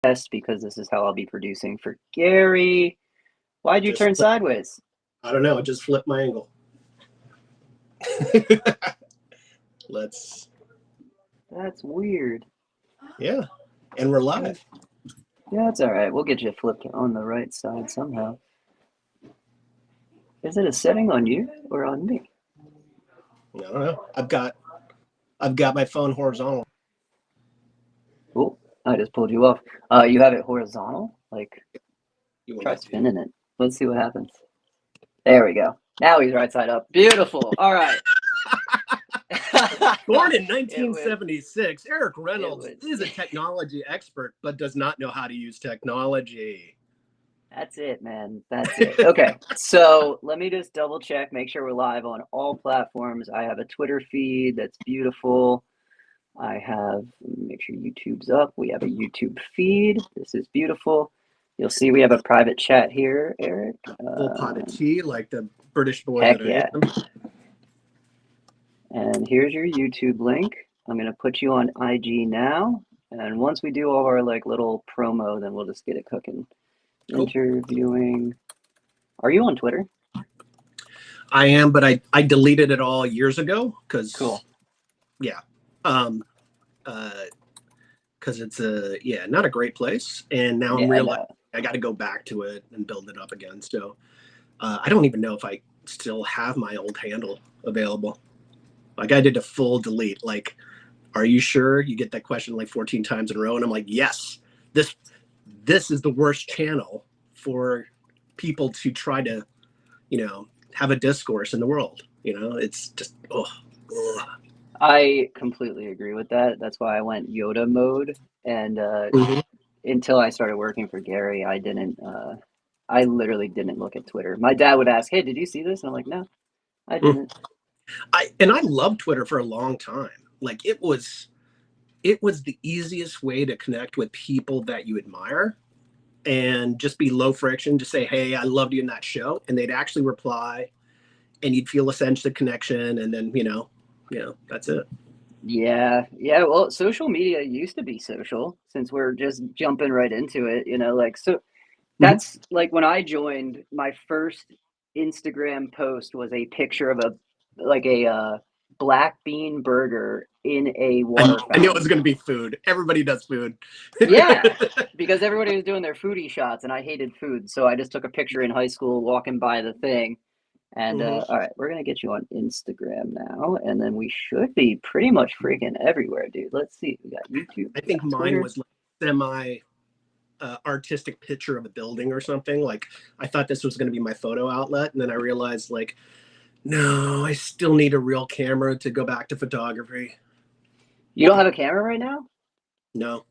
test because this is how I'll be producing for Gary. Why'd you turn sideways? I don't know. I just flipped my angle. That's weird. Yeah, and we're live. Yeah, it's all right. We'll get you flipped on the right side somehow. Is it a setting on you or on me? I don't know. I've got my phone horizontal. Oh, I just pulled you off. You have it horizontal? Like, try spinning it. Let's see what happens. There we go. Now he's right side up. Beautiful. All right. Born in 1976, Eric Reynolds is a technology expert, but does not know how to use technology. That's it, man. That's it. Okay, so let me just double check, make sure we're live on all platforms. I have a Twitter feed that's beautiful. I have, make sure YouTube's up. We have a YouTube feed. This is beautiful. You'll see we have a private chat here, Eric. Full pot of tea, like the British boy heck that yeah. I am. And here's your YouTube link. I'm going to put you on IG now. And once we do all our like little promo, then we'll just get it cooking. Cool. Interviewing. Are you on Twitter? I am, but I deleted it all years ago because cool. Yeah. Because it's not a great place. And now I'm realizing I got to go back to it and build it up again. So I don't even know if I still have my old handle available. Like I did a full delete. Like, are you sure? You get that question like 14 times in a row. And I'm like, yes, this is the worst channel for people to try to, have a discourse in the world. It's just, I completely agree with that. That's why I went Yoda mode. And until I started working for Gary, I literally didn't look at Twitter. My dad would ask, hey, did you see this? And I'm like, no, I didn't. I loved Twitter for a long time. Like it was the easiest way to connect with people that you admire and just be low friction, just say, hey, I loved you in that show. And they'd actually reply and you'd feel a sense of connection. And then, that's it. Yeah. Well, social media used to be social since we're just jumping right into it, so that's like when I joined, my first Instagram post was a picture of a black bean burger in a water fountain. I knew it was going to be food. Everybody does food. Yeah, because everybody was doing their foodie shots and I hated food. So I just took a picture in high school walking by the thing. And all right, we're going to get you on Instagram now. And then we should be pretty much freaking everywhere, dude. Let's see. We got YouTube. I think mine was like semi artistic picture of a building or something. Like I thought this was going to be my photo outlet. And then I realized like, no, I still need a real camera to go back to photography. You don't have a camera right now? No,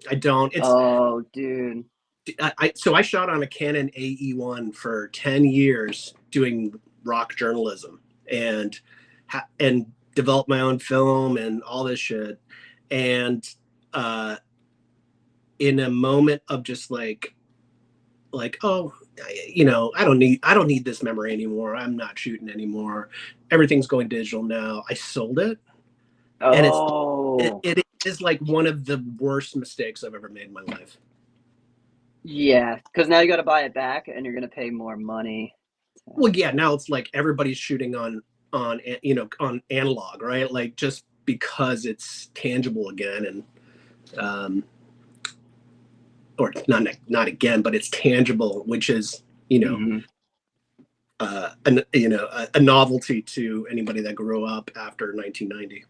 I don't. Oh, dude. So I shot on a Canon AE1 for 10 years doing rock journalism and developed my own film and all this shit. And in a moment of just like, oh, I don't need this memory anymore. I'm not shooting anymore. Everything's going digital now. I sold it. Oh. And it is like one of the worst mistakes I've ever made in my life. Yeah, because now you got to buy it back and you're going to pay more money. Well, yeah, now it's like everybody's shooting on analog, right? Like just because it's tangible again and or not again, but it's tangible, which is, a novelty to anybody that grew up after 1990.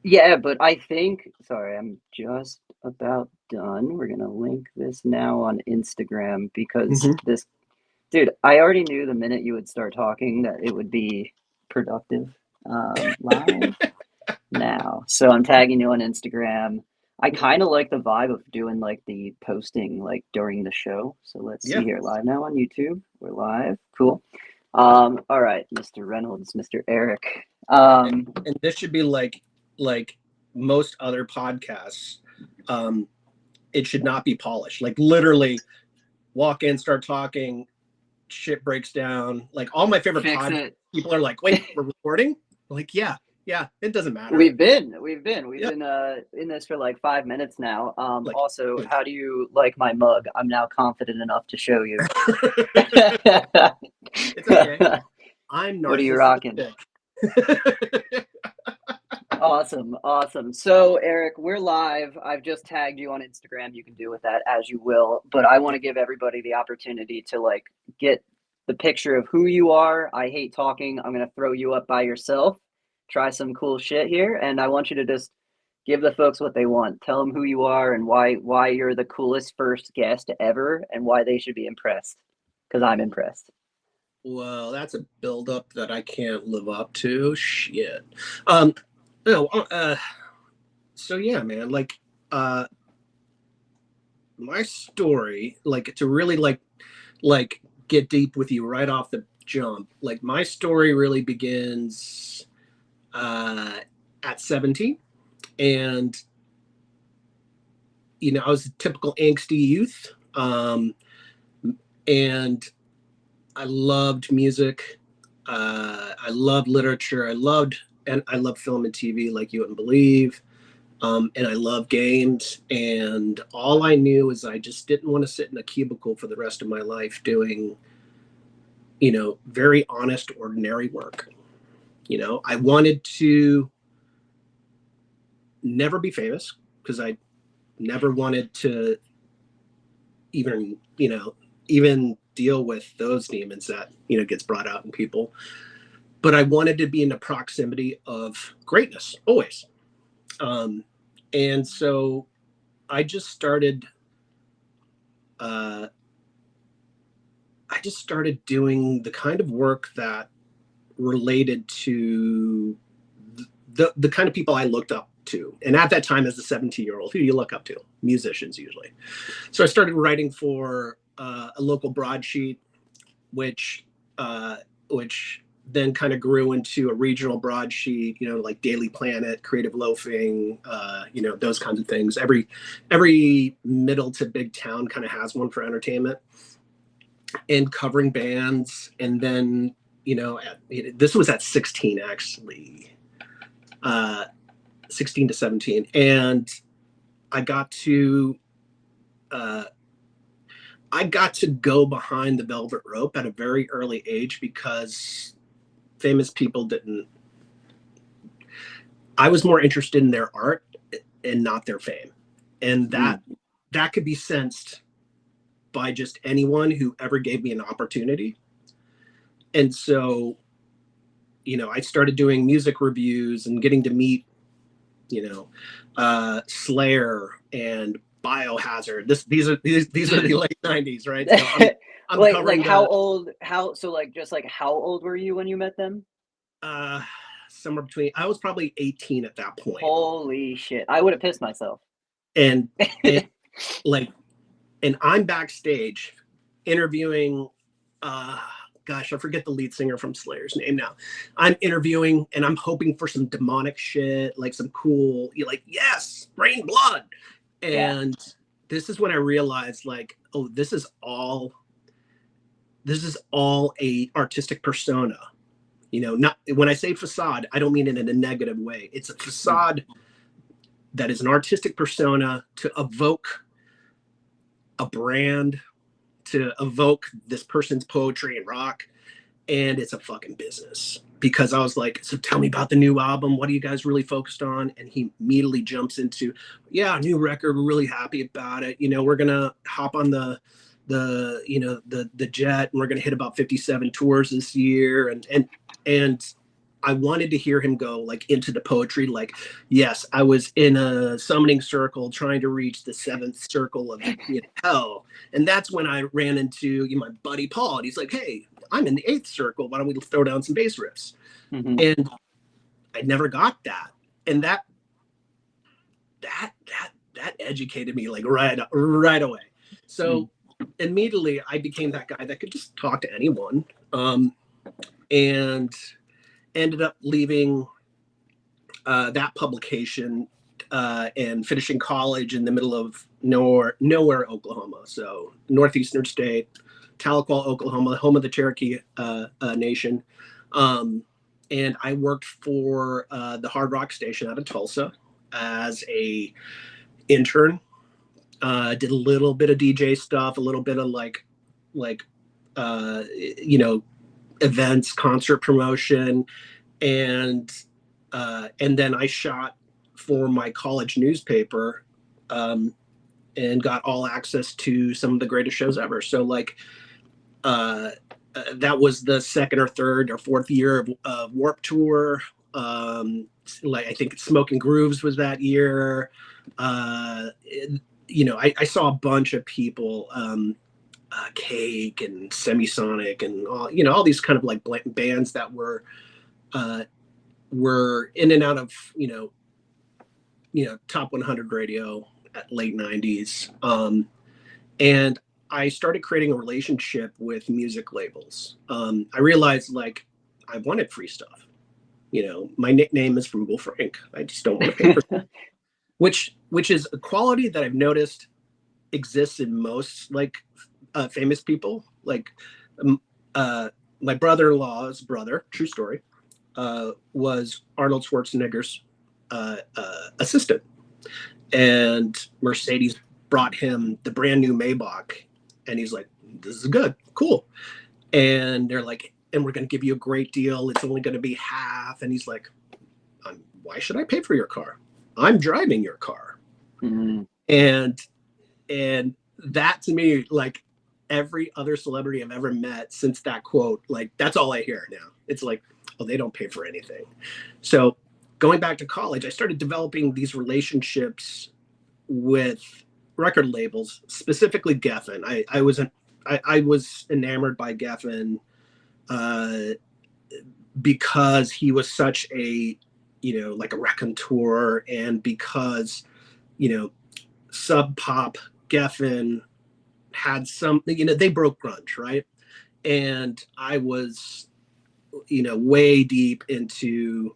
Yeah, but I think, sorry, I'm just about done. We're going to link this now on Instagram because this, dude, I already knew the minute you would start talking that it would be productive live now. So I'm tagging you on Instagram. I kind of like the vibe of doing like the posting like during the show. So let's see here, live now on YouTube. We're live. Cool. All right, Mr. Reynolds, Mr. Eric. And this should be like most other podcasts. It should not be polished. Like literally walk in, start talking, shit breaks down. Like all my favorite podcasts, people are like, wait, we're recording? Like, yeah, Yeah, it doesn't matter. We've been in this for like 5 minutes now. Like, Also, how do you like my mug? I'm now confident enough to show you. It's okay. I'm narcissistic. What are you rocking? Awesome. So, Eric, we're live. I've just tagged you on Instagram. You can do with that as you will. But I want to give everybody the opportunity to like get the picture of who you are. I hate talking. I'm going to throw you up by yourself. Try some cool shit here. And I want you to just give the folks what they want. Tell them who you are and why you're the coolest first guest ever and why they should be impressed. Because I'm impressed. Well, that's a buildup that I can't live up to. Shit. So yeah, man, like, my story, like, to really like get deep with you right off the jump, like, my story really begins at 17. And, you know, I was a typical angsty youth. And I loved music. I loved literature. I loved film and TV like you wouldn't believe. And I love games. And all I knew is I just didn't want to sit in a cubicle for the rest of my life doing, you know, very honest, ordinary work. You know, I wanted to never be famous because I never wanted to even deal with those demons that, you know, gets brought out in people. But I wanted to be in the proximity of greatness always. And so I just started doing the kind of work that related to the kind of people I looked up to. And at that time, as a 17-year-old, who do you look up to? Musicians, usually. So I started writing for a local broadsheet, which then kind of grew into a regional broadsheet, you know, like Daily Planet, Creative Loafing, you know, those kinds of things. Every middle to big town kind of has one for entertainment and covering bands. And then, you know, this was at 16, actually, 16 to 17. And I got to go behind the velvet rope at a very early age because famous people didn't. I was more interested in their art and not their fame. And that could be sensed by just anyone who ever gave me an opportunity. And so, you know, I started doing music reviews and getting to meet, you know, Slayer and Biohazard. These are the late 90s, right? So I'm like how old were you when you met them? Somewhere between, I was probably 18 at that point. Holy shit. I would have pissed myself. And I'm backstage interviewing, gosh, I forget the lead singer from Slayer's name now. I'm interviewing and I'm hoping for some demonic shit, like some cool, you're like, yes, rain blood. And this is when I realized, like, oh, this is all a artistic persona. You know, not when I say facade, I don't mean it in a negative way. It's a facade that is an artistic persona to evoke a brand, to evoke this person's poetry and rock. And it's a fucking business. Because I was like, so tell me about the new album. What are you guys really focused on? And he immediately jumps into, yeah, new record. We're really happy about it. You know, we're going to hop on the jet and we're going to hit about 57 tours this year. And I wanted to hear him go like into the poetry. Like, yes, I was in a summoning circle trying to reach the 7th circle of hell. And that's when I ran into my buddy Paul. And he's like, hey, I'm in the 8th circle. Why don't we throw down some bass riffs? Mm-hmm. And I never got that. And that educated me like right away. So immediately I became that guy that could just talk to anyone. And ended up leaving that publication and finishing college in the middle of nowhere, Oklahoma. So northeastern state, Tahlequah, Oklahoma, home of the Cherokee Nation. and I worked for the Hard Rock station out of Tulsa as a intern. Did a little bit of DJ stuff, a little bit of like events, concert promotion, and then I shot for my college newspaper, and got all access to some of the greatest shows ever. So like that was the second or third or fourth year of Warped Tour. Like I think Smoking Grooves was that year. I saw a bunch of people, Cake and Semisonic and all these kind of like bands that were in and out of top 100 radio at late 90s, and I started creating a relationship with music labels. I realized like I wanted free stuff. My nickname is Frugal Frank. I just don't want to pay for stuff. which is a quality that I've noticed exists in most like famous people. Like my brother-in-law's brother, true story, was Arnold Schwarzenegger's assistant, and Mercedes brought him the brand new Maybach, and he's like, "This is good, cool." And they're like, "And we're going to give you a great deal. It's only going to be half." And he's like, "Why should I pay for your car? I'm driving your car." Mm-hmm. And that to me, like every other celebrity I've ever met since that quote, like that's all I hear now. It's like, oh, they don't pay for anything. So going back to college, I started developing these relationships with record labels, specifically Geffen. I was enamored by Geffen because he was such a, like a raconteur, and because, Sub Pop, Geffen had some, they broke grunge, right? And I was, way deep into,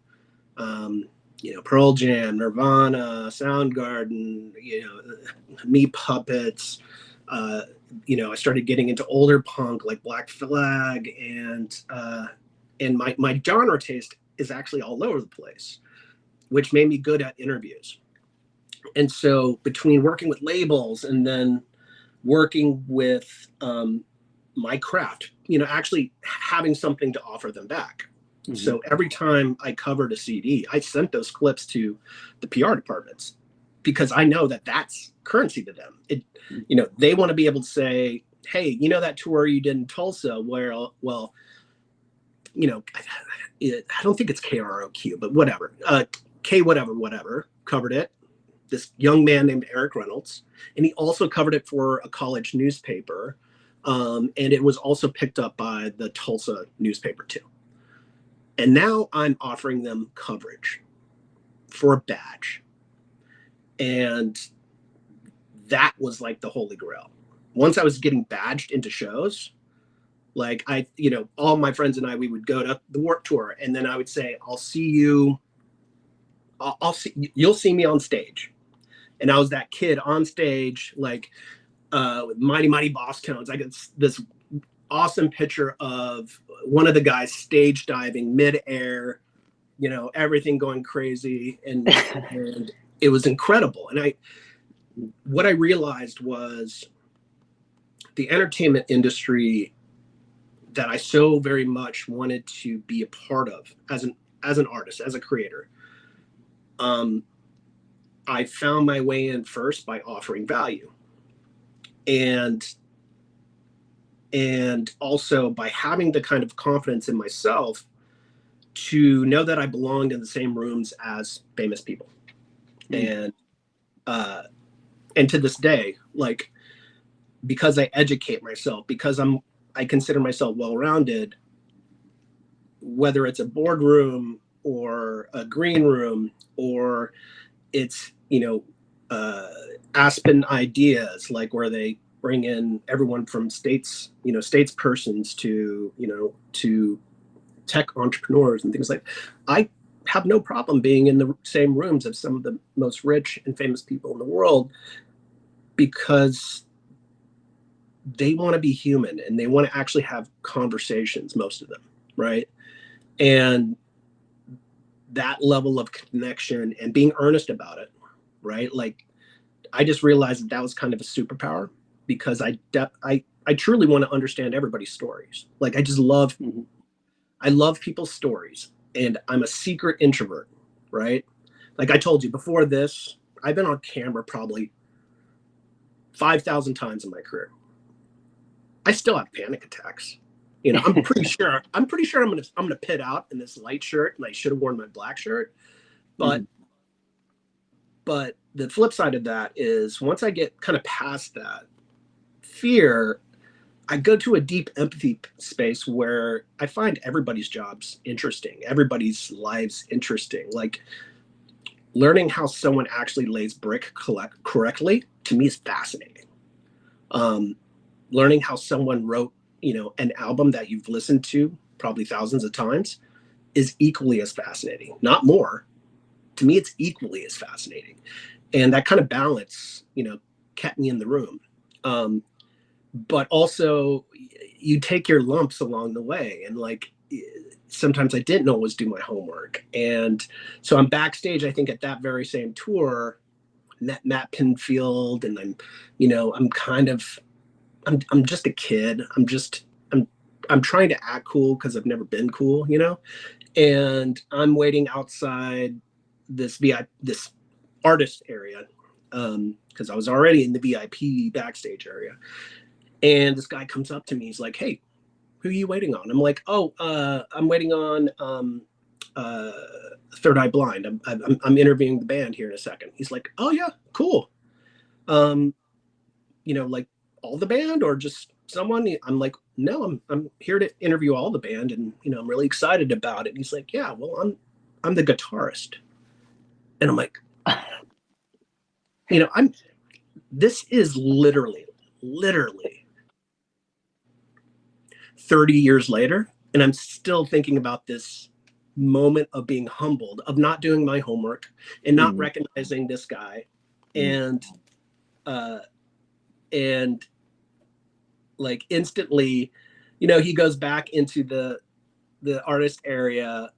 Pearl Jam, Nirvana, Soundgarden, Me Puppets. I started getting into older punk like Black Flag, and my genre taste is actually all over the place, which made me good at interviews. And so between working with labels and then working with my craft, actually having something to offer them back. Mm-hmm. So every time I covered a CD, I sent those clips to the PR departments because I know that that's currency to them. They want to be able to say, "Hey, that tour you did in Tulsa, where, well, I don't think it's KROQ, but whatever, K whatever, covered it. This young man named Eric Reynolds, and he also covered it for a college newspaper, and it was also picked up by the Tulsa newspaper too. And now I'm offering them coverage for a badge, and that was like the holy grail. Once I was getting badged into shows, like all my friends and I, we would go to the Warped Tour, and then I would say, "I'll see you. You'll see me on stage." And I was that kid on stage, like with Mighty Mighty Boss Tones. I got this awesome picture of one of the guys stage diving midair, everything going crazy, and it was incredible. And what I realized was the entertainment industry that I so very much wanted to be a part of as an artist, as a creator. I found my way in first by offering value, and also by having the kind of confidence in myself to know that I belonged in the same rooms as famous people. And to this day, like, because I educate myself, because I consider myself well-rounded, whether it's a boardroom or a green room, or it's, Aspen Ideas, like where they bring in everyone from statespersons to tech entrepreneurs and things like that. I have no problem being in the same rooms as some of the most rich and famous people in the world, because they want to be human and they want to actually have conversations, most of them, right? And that level of connection and being earnest about it, right? Like, I just realized that was kind of a superpower, because I truly want to understand everybody's stories. Like, I just love, I love people's stories, and I'm a secret introvert, right? Like I told you before this, I've been on camera probably 5,000 times in my career. I still have panic attacks. You know, I'm pretty sure I'm gonna pit out in this light shirt, and I should have worn my black shirt. But but the flip side of that is, once I get kind of past that fear, I go to a deep empathy space where I find everybody's jobs interesting, everybody's lives interesting. Like, learning how someone actually lays brick correctly, to me, is fascinating. Learning how someone wrote, you know, an album that you've listened to probably thousands of times is equally as fascinating, not more. To me, it's equally as fascinating. And that kind of balance, you know, kept me in the room. But also, you take your lumps along the way. And like, sometimes I didn't always do my homework. And so I'm backstage, I think, at that very same tour, met Matt Pinfield, and I'm, you know, I'm just a kid. I'm trying to act cool because I've never been cool, you know? And I'm waiting outside this artist area, because I was already in the VIP backstage area. And this guy comes up to me. He's like, "Hey, who are you waiting on?" I'm like, "Oh, I'm waiting on Third Eye Blind. I'm interviewing the band here in a second." He's like, "Oh yeah, cool. You know, like all the band or just someone?" I'm like, "No, I'm here to interview all the band, and you know, I'm really excited about it." And he's like, "Yeah, well, I'm the guitarist." And I'm like, you know, this is literally 30 years later, and I'm still thinking about this moment of being humbled, of not doing my homework and not recognizing this guy. And like, instantly, you know, he goes back into the artist area,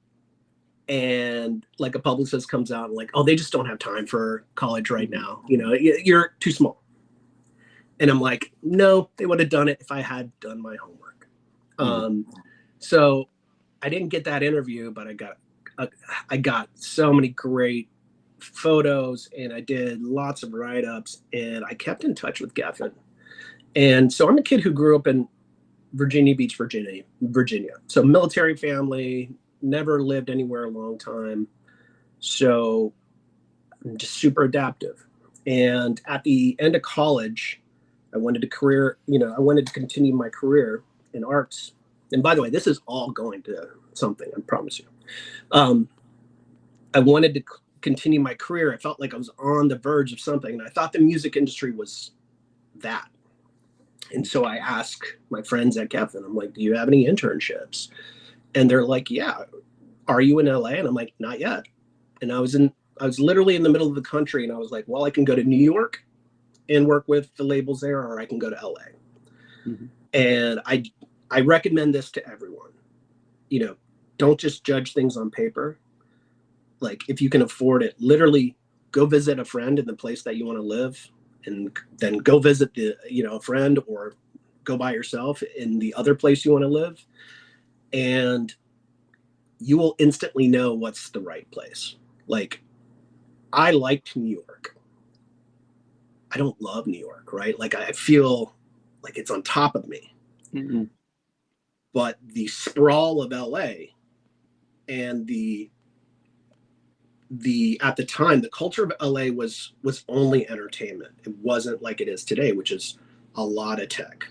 and like a publicist comes out and like, "Oh, they just don't have time for college right now. You know, you're too small." And I'm like, "No, they would have done it if I had done my homework." So I didn't get that interview, but I got so many great photos, and I did lots of write-ups, and I kept in touch with Geffen. And so I'm a kid who grew up in Virginia Beach, Virginia. So military family, never lived anywhere a long time. So I'm just super adaptive. And at the end of college, I wanted to continue my career in arts. And by the way, this is all going to something, I promise you. I wanted to continue my career. I felt like I was on the verge of something, and I thought the music industry was that. And so I asked my friends at Geffen, I'm like, "Do you have any internships?" And they're like, "Yeah. Are you in LA?" And I'm like, "Not yet." And I was literally in the middle of the country, and I was like, "Well, I can go to New York and work with the labels there, or I can go to LA." And I recommend this to everyone. You know, don't just judge things on paper. Like, if you can afford it, literally go visit a friend in the place that you want to live, and then go visit a friend, or go by yourself in the other place you want to live. And you will instantly know what's the right place. Like, I liked New York. I don't love New York, right? Like, I feel like it's on top of me. But the sprawl of LA, and the at the time, the culture of LA was only entertainment. It wasn't like it is today, which is a lot of tech.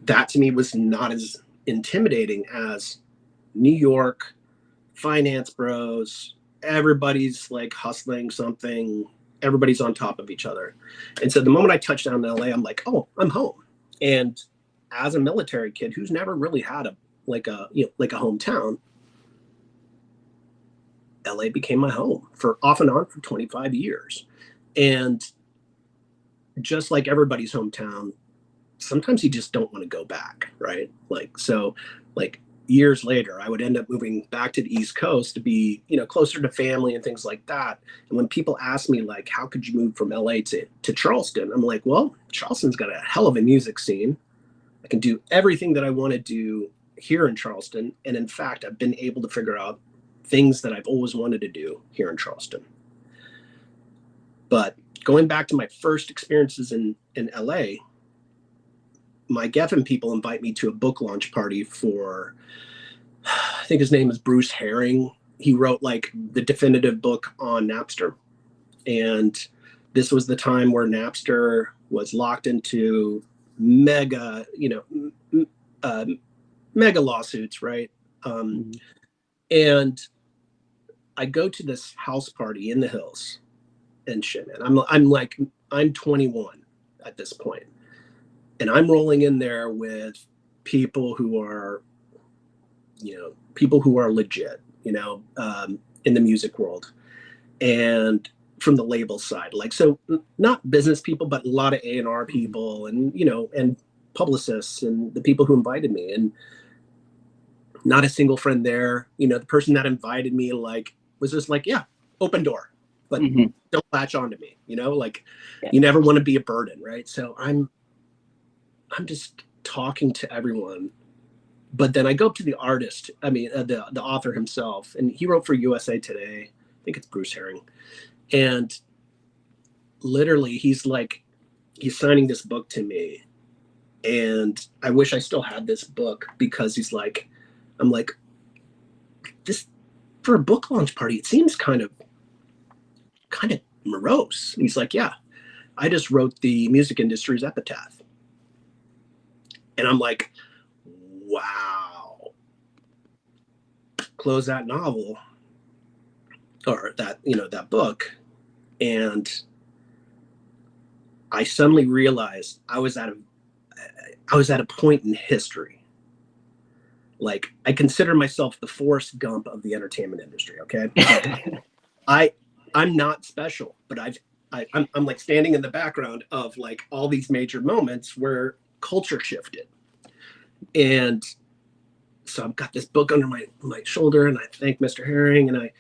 That to me was not as intimidating as New York, finance bros, everybody's like hustling something, everybody's on top of each other. And so the moment I touched down in LA, I'm like, "Oh, I'm home." And as a military kid who's never really had a hometown, LA became my home for off and on for 25 years. And just like everybody's hometown, sometimes you just don't want to go back, right? Like, so like years later, I would end up moving back to the East Coast to be, closer to family and things like that. And when people ask me, like, how could you move from LA to Charleston? I'm like, well, Charleston's got a hell of a music scene. I can do everything that I want to do here in Charleston. And in fact, I've been able to figure out things that I've always wanted to do here in Charleston. But going back to my first experiences in LA, my Geffen people invite me to a book launch party for, I think his name is Bruce Herring. He wrote like the definitive book on Napster. And this was the time where Napster was locked into mega lawsuits, right? And I go to this house party in the hills and shit, man. I'm 21 at this point. And I'm rolling in there with people who are, legit, in the music world. And from the label side, like, so not business people, but a lot of A&R people and, and publicists and the people who invited me, and not a single friend there. The person that invited me, like, was just like, yeah, open door, but don't latch onto me, you never want to be a burden. Right. So I'm just talking to everyone, but then I go up to the artist, the author himself, and he wrote for USA Today. I think it's Bruce Herring. And literally he's signing this book to me. And I wish I still had this book, because I'm like, this for a book launch party, it seems kind of morose. And he's like, yeah, I just wrote the music industry's epitaph. And I'm like, wow. Close that novel, or that, that book. And I suddenly realized I was at a point in history. Like, I consider myself the Forrest Gump of the entertainment industry. Okay. I'm not special, but I'm like standing in the background of like all these major moments where culture shifted. And so I've got this book under my shoulder, and I thank Mr. Herring, and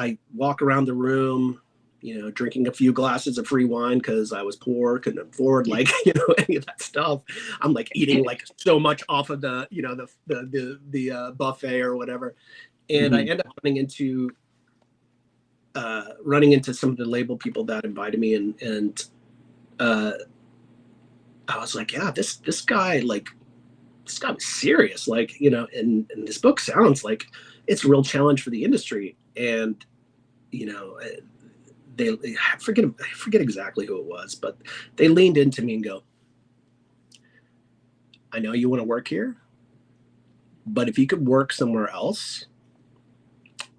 I walk around the room, drinking a few glasses of free wine because I was poor, couldn't afford any of that stuff. I'm like eating like so much off of the the buffet or whatever, and I end up running into some of the label people that invited me, and I was like, yeah, this guy was serious, and this book sounds like it's a real challenge for the industry. And I forget exactly who it was, but they leaned into me and go, I know you want to work here, but if you could work somewhere else,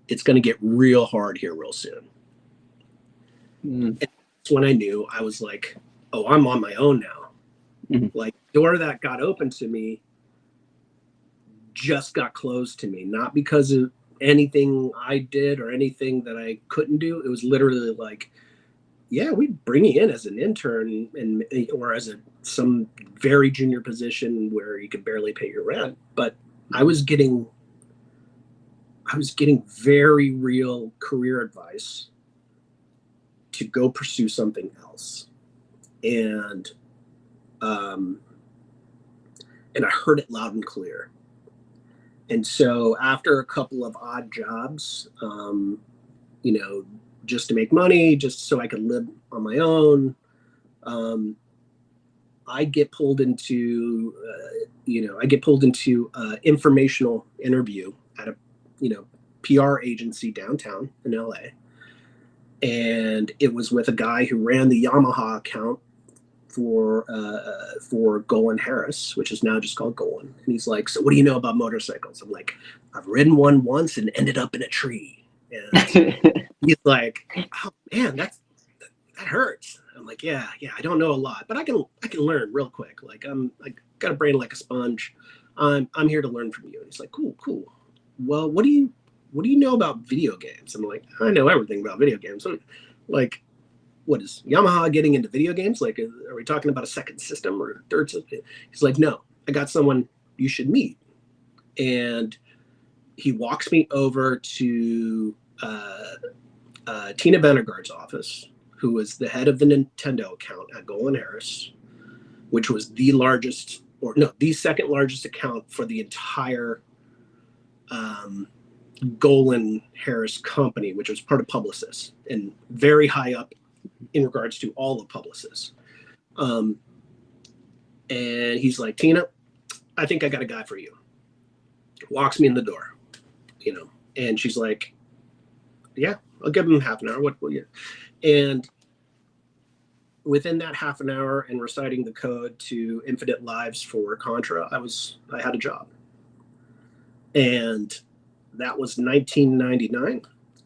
it's going to get real hard here real soon. And that's when I knew. I was like, oh, I'm on my own now. Like, door that got open to me just got closed to me, not because of anything I did or anything that I couldn't do. It was literally like, yeah, we bring you in as an intern or as some very junior position where you could barely pay your rent. But I was getting very real career advice to go pursue something else. And I heard it loud and clear. And so after a couple of odd jobs, just to make money, just so I could live on my own, I get pulled into, informational interview at a, PR agency downtown in LA. And it was with a guy who ran the Yamaha account for Golan Harris, which is now just called Golan. And he's like, so what do you know about motorcycles? I'm like, I've ridden one once and ended up in a tree. And he's like, oh man, that hurts. I'm like, yeah, I don't know a lot, but I can learn real quick. Like, I got a brain like a sponge. I'm here to learn from you. And he's like, cool. Well, what do you know about video games? I'm like, I know everything about video games. I'm like, what is Yamaha getting into video games? Like, are we talking about a second system or a third system? He's like, no, I got someone you should meet. And he walks me over to Tina Venegard's office, who was the head of the Nintendo account at Golan Harris, which was the largest, or no, the second largest account for the entire Golan Harris company, which was part of Publicis and very high up in regards to all of Publicis. And he's like, Tina, I think I got a guy for you. Walks me in the door, you know, and she's like, yeah, I'll give him half an hour. What will you? And within that half an hour and reciting the code to Infinite Lives for Contra, I had a job. And that was 1999.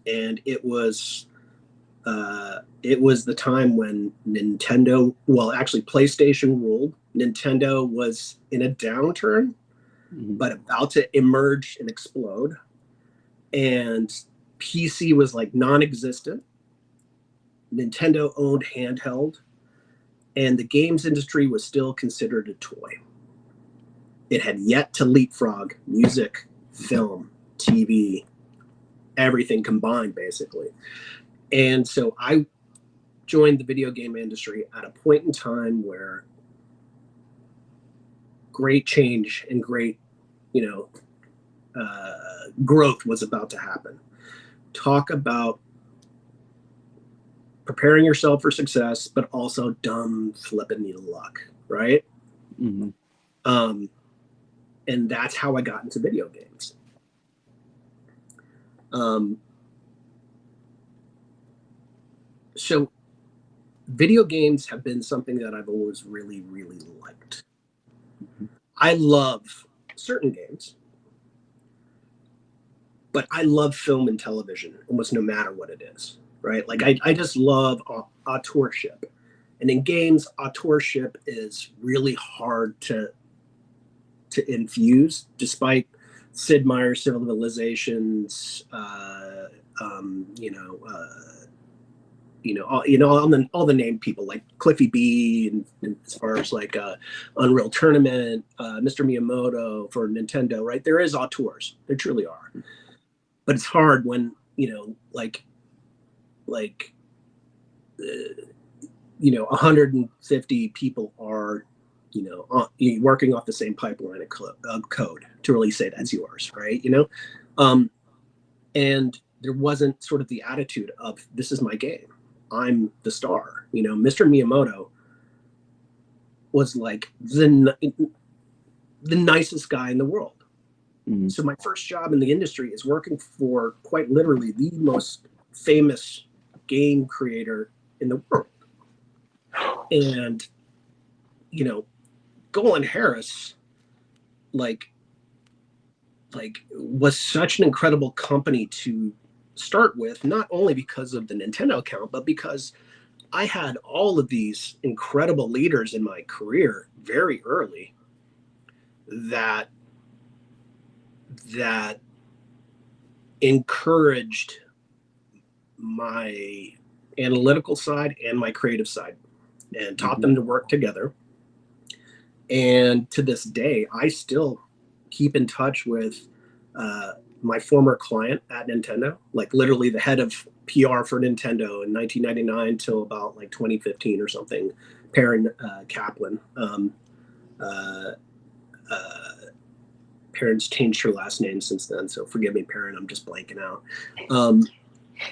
And it was the time when Nintendo, well, actually PlayStation ruled. Nintendo was in a downturn, but about to emerge and explode. And PC was like non-existent. Nintendo owned handheld, and the games industry was still considered a toy. It had yet to leapfrog music, film, TV, everything combined, basically. And so I joined the video game industry at a point in time where great change and great, growth was about to happen. Talk about preparing yourself for success, but also dumb flipping your luck, right? Mm-hmm. And that's how I got into video games. So video games have been something that I've always really, really liked. Mm-hmm. I love certain games, but I love film and television almost no matter what it is, right? Like I just love authorship. And in games, authorship is really hard to infuse, despite Sid Meier's Civilizations, all the named people like Cliffy B, and as far as like Unreal Tournament, Mr. Miyamoto for Nintendo, right? There is auteurs, there truly are, but it's hard when 150 people are working off the same pipeline of code to really say that's yours, right? And there wasn't sort of the attitude of, this is my game, I'm the star. Mr. Miyamoto was like the nicest guy in the world. Mm-hmm. So my first job in the industry is working for quite literally the most famous game creator in the world. And, Golan Harris, was such an incredible company to start with, not only because of the Nintendo account, but because I had all of these incredible leaders in my career very early that encouraged my analytical side and my creative side and taught them to work together. And to this day, I still keep in touch with my former client at Nintendo, like literally the head of PR for Nintendo in 1999 till about like 2015 or something, Perrin Kaplan. Perrin's changed her last name since then, so forgive me, Perrin, I'm just blanking out.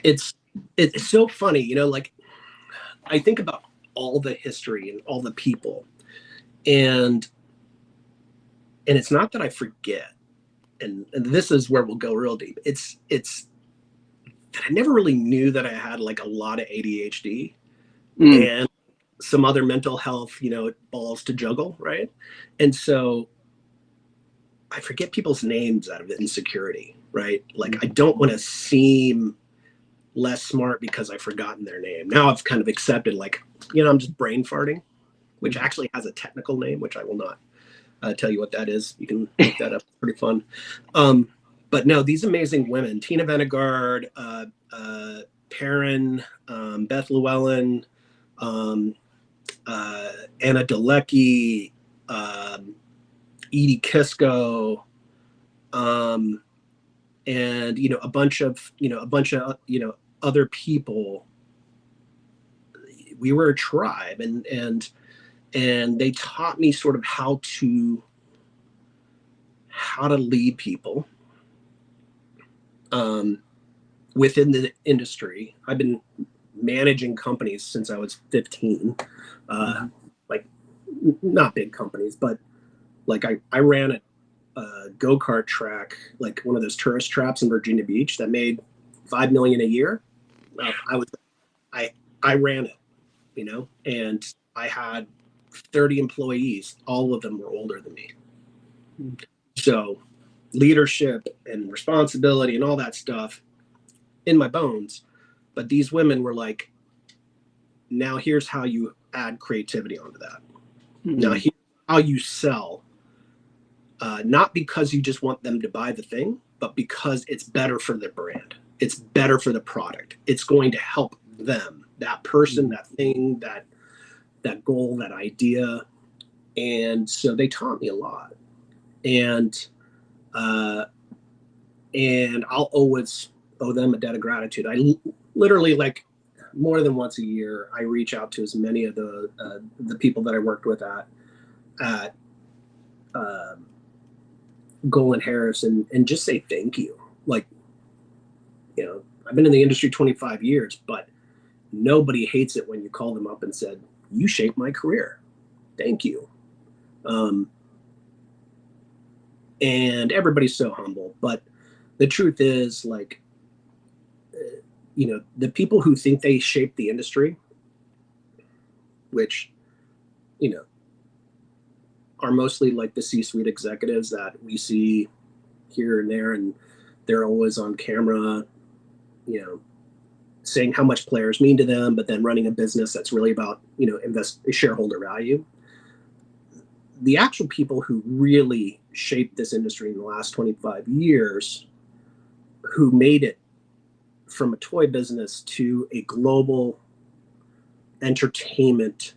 It's so funny, I think about all the history and all the people, and it's not that I forget, and this is where we'll go real deep. It's that I never really knew that I had like a lot of ADHD and some other mental health, balls to juggle, right? And so I forget people's names out of insecurity, right? Like I don't want to seem less smart because I've forgotten their name. Now I've kind of accepted, like, I'm just brain farting, which actually has a technical name, which I will not tell you what that is. You can look that up. It's pretty fun. But no, these amazing women, Tina Venegard, Perrin, Beth Llewellyn, Anna Dalecki, Edie Kisco, and a bunch of other people. We were a tribe, and they taught me sort of how to lead people within the industry. I've been managing companies since I was 15, like not big companies, but like I ran a go-kart track, like one of those tourist traps in Virginia Beach that made $5 million a year. I ran it, and I had 30 employees. All of them were older than me. So leadership and responsibility and all that stuff in my bones. But these women were like, now here's how you add creativity onto that. Now here's how you sell. Not because you just want them to buy the thing, but because it's better for their brand. It's better for the product. It's going to help them, that person, that thing, that goal, that idea. And so they taught me a lot. And I'll always owe them a debt of gratitude. I literally, like, more than once a year, I reach out to as many of the people that I worked with at Golan Harris and just say thank you. Like, I've been in the industry 25 years, but nobody hates it when you call them up and said, you shaped my career. Thank you. And everybody's so humble, but the truth is, like, the people who think they shape the industry, which, are mostly like the C-suite executives that we see here and there, and they're always on camera, saying how much players mean to them, but then running a business that's really about, shareholder value. The actual people who really shaped this industry in the last 25 years, who made it from a toy business to a global entertainment,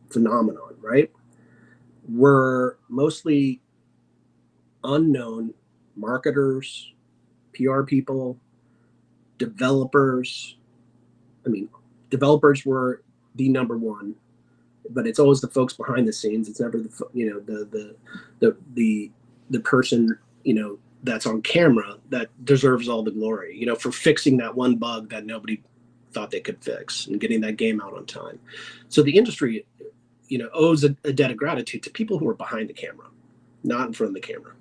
phenomenon, right, were mostly unknown marketers, PR people, developers. I mean, developers were the number one, but it's always the folks behind the scenes. It's never the person, that's on camera that deserves all the glory, for fixing that one bug that nobody thought they could fix and getting that game out on time. So the industry, owes a debt of gratitude to people who are behind the camera, not in front of the camera.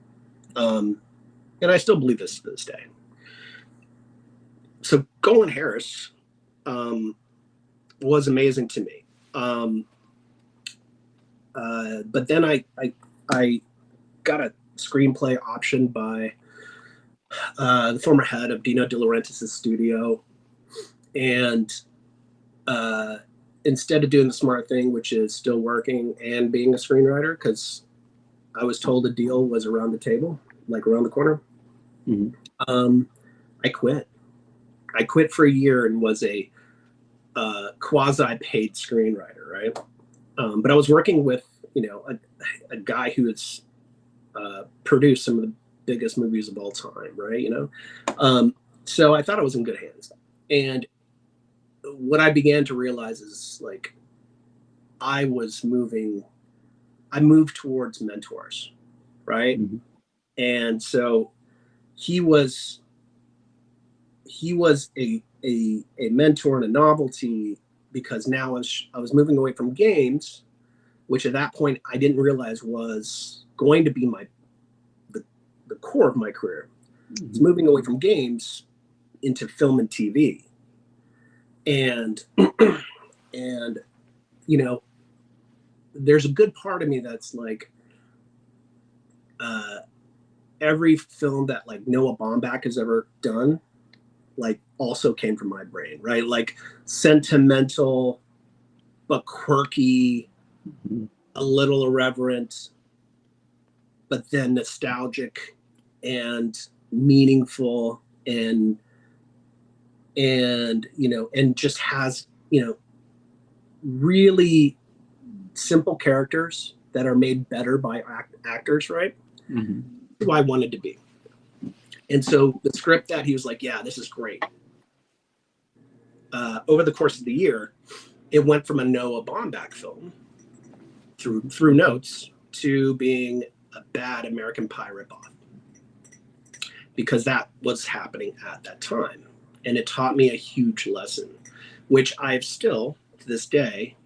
And I still believe this to this day. So Golan Harris was amazing to me. But then I got a screenplay optioned by the former head of Dino De Laurentiis' studio. And instead of doing the smart thing, which is still working and being a screenwriter, because I was told a deal was around the table, like around the corner, I quit. I quit for a year and was a quasi-paid screenwriter, right? But I was working with, a guy who has produced some of the biggest movies of all time, right? So I thought I was in good hands. And what I began to realize is, like, I moved towards mentors, right? And so he was a mentor and a novelty, because now I was moving away from games, which at that point I didn't realize was going to be the core of my career. It's moving away from games into film and TV. And there's a good part of me that's like, every film that, like, Noah Baumbach has ever done, like, also came from my brain, right? Like, sentimental but quirky, a little irreverent, but then nostalgic and meaningful, and just has, really simple characters that are made better by actors, right? who I wanted to be. And so the script that he was like, yeah, this is great. Over the course of the year, it went from a Noah Baumbach film through notes to being a bad American Pie ripoff, because that was happening at that time. And it taught me a huge lesson, which I've still, to this day,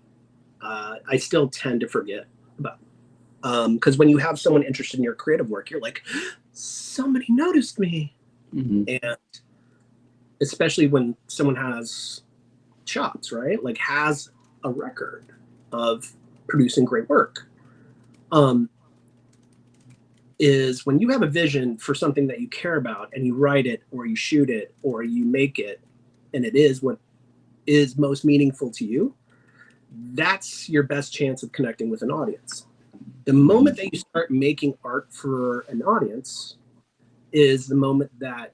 I still tend to forget about. Because when you have someone interested in your creative work, you're like, somebody noticed me. Mm-hmm. And especially when someone has chops, right? Like has a record of producing great work. Is when you have a vision for something that you care about and you write it or you shoot it or you make it, and it is what is most meaningful to you, that's your best chance of connecting with an audience. The moment that you start making art for an audience is the moment that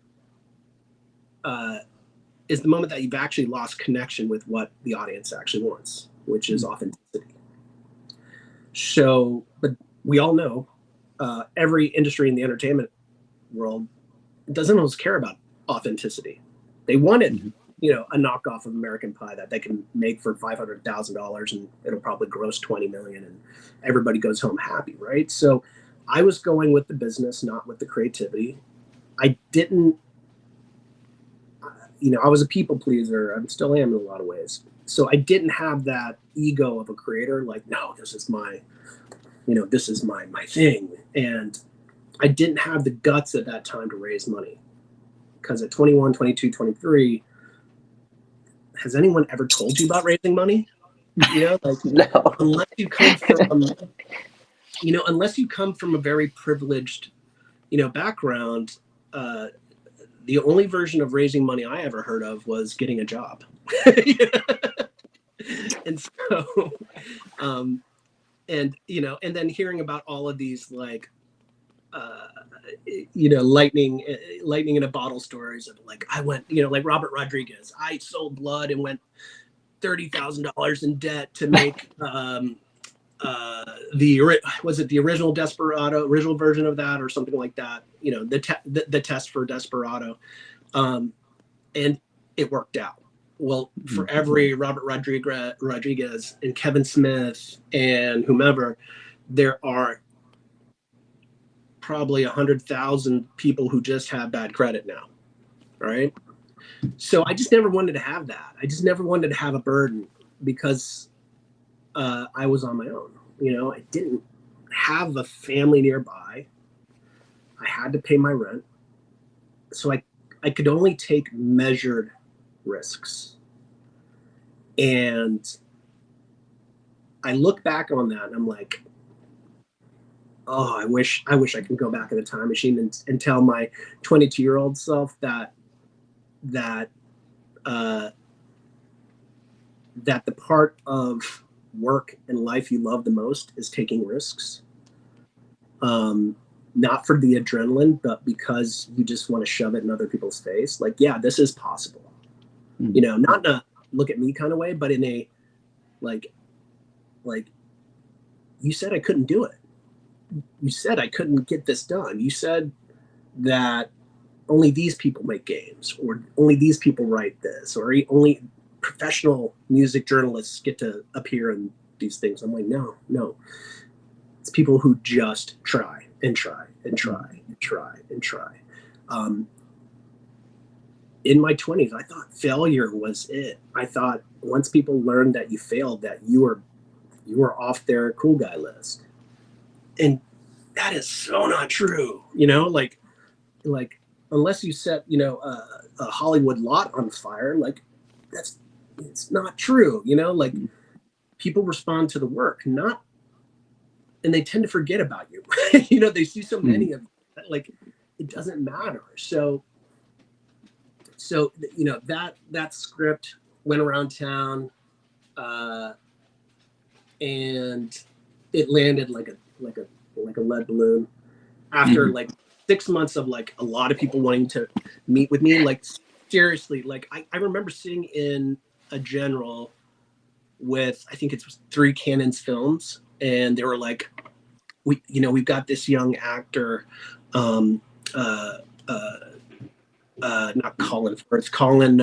you've actually lost connection with what the audience actually wants, which is authenticity. So, but we all know every industry in the entertainment world doesn't always care about authenticity. They wanted, a knockoff of American Pie that they can make for $500,000 and it'll probably gross 20 million and everybody goes home happy, right? So I was going with the business, not with the creativity. I didn't, I was a people pleaser. I still am in a lot of ways. So I didn't have that ego of a creator, like, no, this is my thing. And I didn't have the guts at that time to raise money. Because at 21, 22, 23, has anyone ever told you about raising money? No. Unless you come from a very privileged, background, the only version of raising money I ever heard of was getting a job. And so, and then hearing about all of these lightning in a bottle stories of like, I went, like Robert Rodriguez, I sold blood and went $30,000 in debt to make the original Desperado, original version of that or something like that, the test for Desperado, and it worked out. Well, for every Robert Rodriguez and Kevin Smith and whomever, there are probably 100,000 people who just have bad credit now, right? So I just never wanted to have that. I just never wanted to have a burden because I was on my own. I didn't have a family nearby. I had to pay my rent. So I could only take measured risks. And I look back on that and I'm like, oh, I wish I could go back in the time machine and tell my 22-year-old self that the part of work and life you love the most is taking risks. Not for the adrenaline, but because you just want to shove it in other people's face. Like, yeah, this is possible. Not in a look at me kind of way, but in a like you said I couldn't do it. You said I couldn't get this done. You said that only these people make games, or only these people write this, or only professional music journalists get to appear in these things. I'm like, no. It's people who just try and try and try and try and try. In my 20s, I thought failure was it. I thought once people learned that you failed, that you were off their cool guy list. And that is so not true. Like unless you set, a Hollywood lot on fire, like it's not true. Like people respond to the work, and they tend to forget about you. They see so many of them, like it doesn't matter. So that script went around town, and it landed like a lead balloon. After like 6 months of like a lot of people wanting to meet with me, like seriously, like I remember sitting in a general with, I think it's 3 Cannons Films, and they were like, we've got this young actor, um, uh, uh, not Colin Firth, Colin.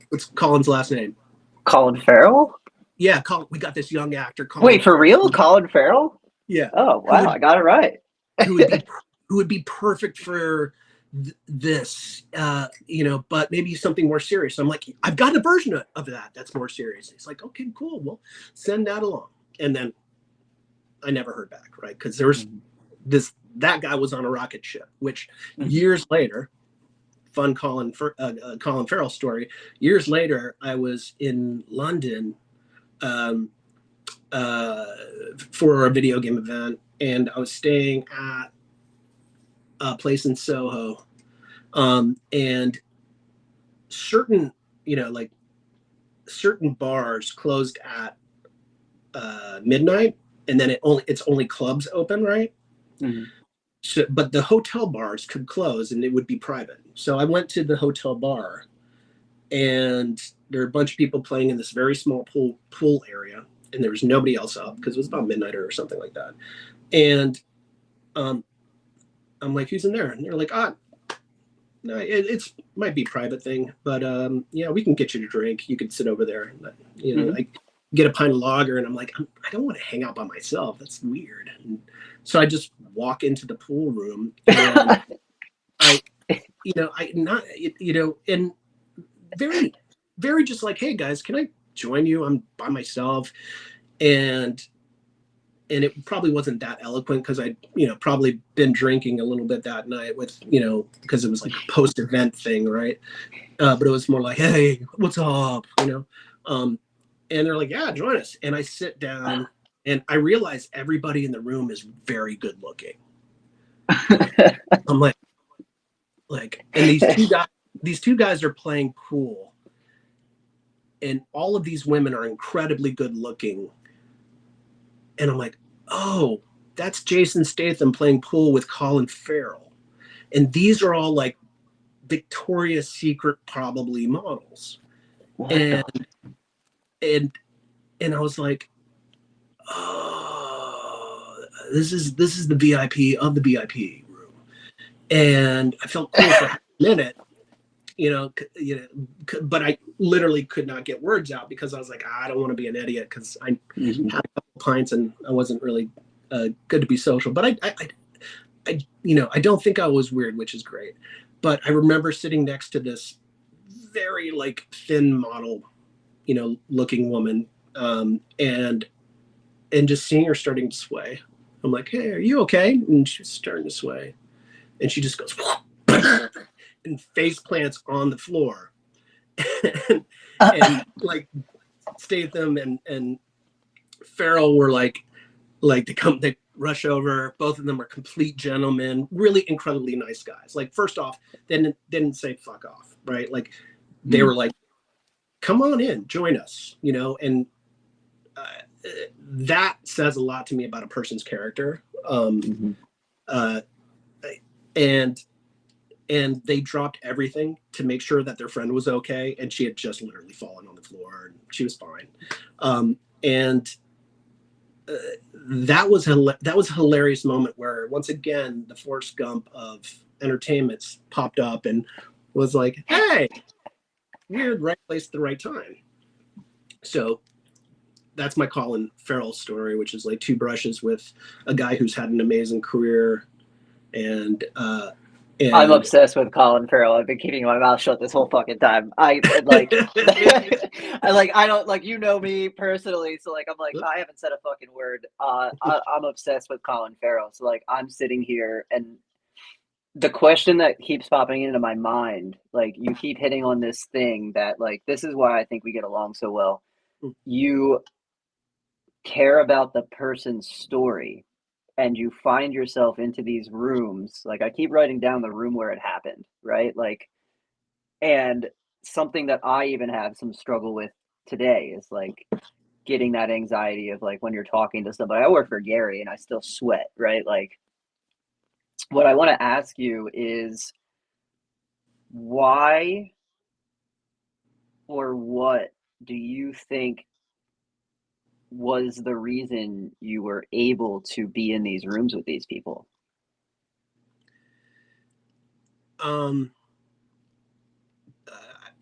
What's Colin's last name? Colin Farrell? Yeah, Colin. We got this young actor. Colin Wait, for real? Colin Farrell? Yeah. Oh wow, I got it right. who would be perfect for this, but maybe something more serious. I'm like, I've got a version of that that's more serious. He's like, okay, cool. Well, send that along. And then I never heard back, right? Because there was that guy was on a rocket ship, which years later, fun Colin Farrell story. Years later, I was in London for a video game event, and I was staying at a place in Soho, and certain certain bars closed at midnight, and then it's only clubs open, right? So, but the hotel bars could close and it would be private. So I went to the hotel bar, and there were a bunch of people playing in this very small pool area, and there was nobody else up because it was about midnight or something like that. And I'm like, who's in there? And they're like, no, it's might be a private thing, but yeah, we can get you a drink. You could sit over there, and, I get a pint of lager, and I'm like, I don't want to hang out by myself. That's weird. And so I just walk into the pool room, and and very, very just like, hey guys, can I join you? I'm by myself, and it probably wasn't that eloquent because I'd probably been drinking a little bit that night with because it was like a post-event thing, right? But it was more like, hey, what's up, and they're like, yeah, join us. And I sit down, and I realize everybody in the room is very good looking. I'm like, and these two guys are playing pool, and all of these women are incredibly good looking. And I'm like, oh, that's Jason Statham playing pool with Colin Farrell. And these are all like Victoria's Secret probably models. And I was like, oh, this is the VIP of the VIP room. And I felt cool for a minute, but I literally could not get words out because I was like, I don't want to be an idiot because I had a couple pints and I wasn't really good to be social. But I don't think I was weird, which is great. But I remember sitting next to this very like thin model, looking woman, and just seeing her starting to sway. I'm like, hey, are you okay? And she's starting to sway, and she just goes and face plants on the floor. and like Statham and Farrell were like they rush over. Both of them are complete gentlemen, really incredibly nice guys. Like, first off, they didn't say fuck off, right? Like they were like, come on in, join us, and that says a lot to me about a person's character. And they dropped everything to make sure that their friend was okay, and she had just literally fallen on the floor, and she was fine. That was a hilarious moment where, once again, the Forrest Gump of entertainments popped up and was like, hey, you're in the right place at the right time. So that's my Colin Farrell story, which is like two brushes with a guy who's had an amazing career. And I'm obsessed with Colin Farrell. I've been keeping my mouth shut this whole fucking time. I like, I don't like, me personally, so like, I'm like, I haven't said a fucking word. I'm obsessed with Colin Farrell. So like, I'm sitting here, and the question that keeps popping into my mind, like, you keep hitting on this thing that, like, this is why I think we get along so well. You care about the person's story, and you find yourself into these rooms. Like, I keep writing down the room where it happened, right? Like, and something that I even have some struggle with today is like getting that anxiety of like when you're talking to somebody. I work for Gary and I still sweat, right? Like, what I want to ask you is, why or what do you think was the reason you were able to be in these rooms with these people? Um,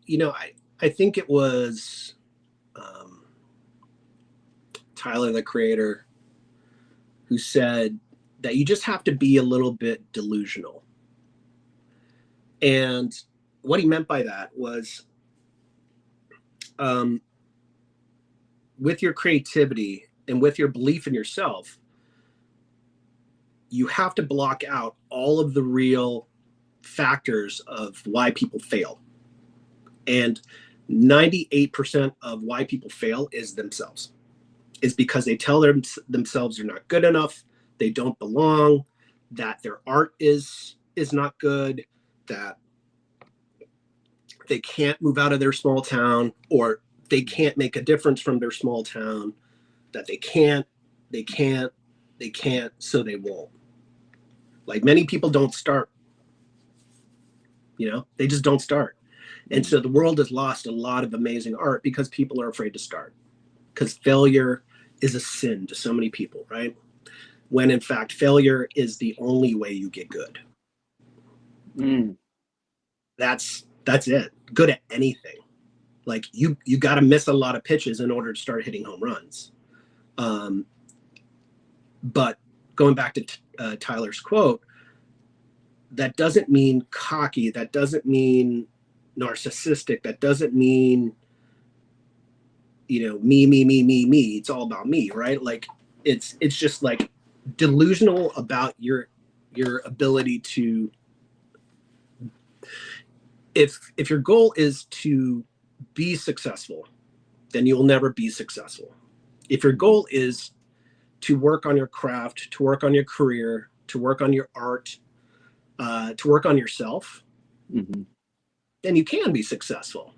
you know, I think it was Tyler, the creator, who said that you just have to be a little bit delusional. And what he meant by that was, with your creativity and with your belief in yourself, you have to block out all of the real factors of why people fail. And 98% of why people fail is themselves. Is because they tell themselves they're not good enough, they don't belong, that their art is not good, that they can't move out of their small town, or they can't make a difference from their small town, that they can't, so they won't. Like, many people don't start, they just don't start. And so the world has lost a lot of amazing art because people are afraid to start, because failure is a sin to so many people, right? When in fact, failure is the only way you get good. That's it. Good at anything. Like, you got to miss a lot of pitches in order to start hitting home runs. But going back to Tyler's quote, that doesn't mean cocky. That doesn't mean narcissistic. That doesn't mean, me. It's all about me, right? Like, it's just like delusional about your ability to, if your goal is to be successful, then you'll never be successful. If your goal is to work on your craft, to work on your career, to work on your art, to work on yourself, then you can be successful.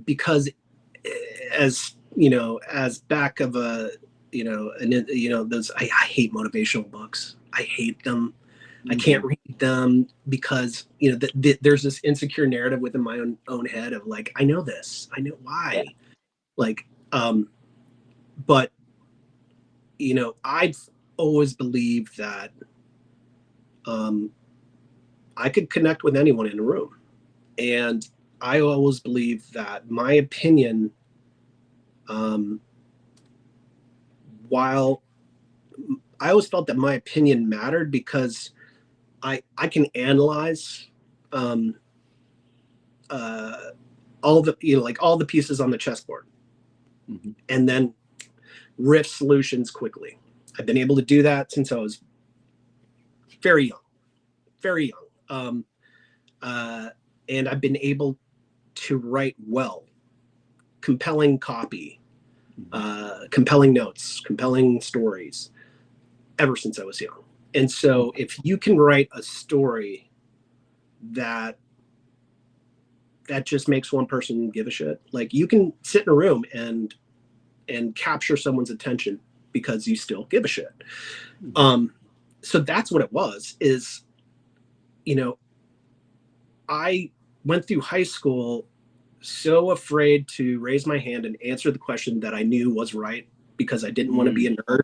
Because as back of a, those, I hate motivational books. I hate them. I can't read them because, there's this insecure narrative within my own head of like, I know this, I know why. Yeah. Like, but, I've always believed that I could connect with anyone in a room. And I always believed that my opinion, while I always felt that my opinion mattered because I can analyze all the all the pieces on the chessboard, and then riff solutions quickly. I've been able to do that since I was very young, and I've been able to write well, compelling copy, compelling notes, compelling stories, ever since I was young. And so if you can write a story that just makes one person give a shit, like, you can sit in a room and capture someone's attention because you still give a shit. So that's what it was, is, I went through high school so afraid to raise my hand and answer the question that I knew was right because I didn't want to be a nerd.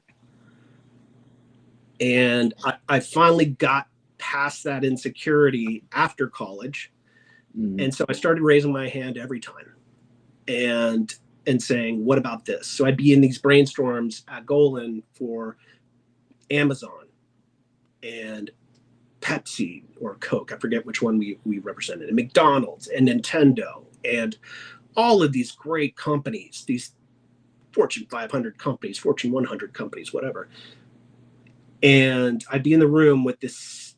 And I finally got past that insecurity after college. And so I started raising my hand every time and saying, what about this? So I'd be in these brainstorms at Golan for Amazon and Pepsi or Coke. I forget which one we represented, and McDonald's and Nintendo and all of these great companies, these Fortune 500 companies, Fortune 100 companies, whatever. And I'd be in the room with this,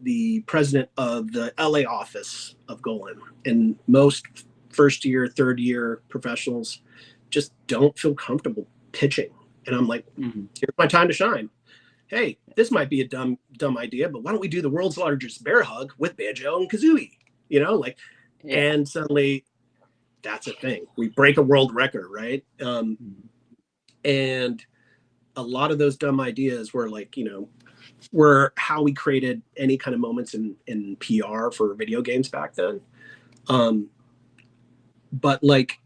the president of the LA office of Golan, and most first year, third year professionals just don't feel comfortable pitching. And I'm like, here's my time to shine. Hey, this might be a dumb idea, but why don't we do the world's largest bear hug with banjo and kazooie? And suddenly that's a thing. We break a world record, right? And a lot of those dumb ideas were like, were how we created any kind of moments in PR for video games back then. But like,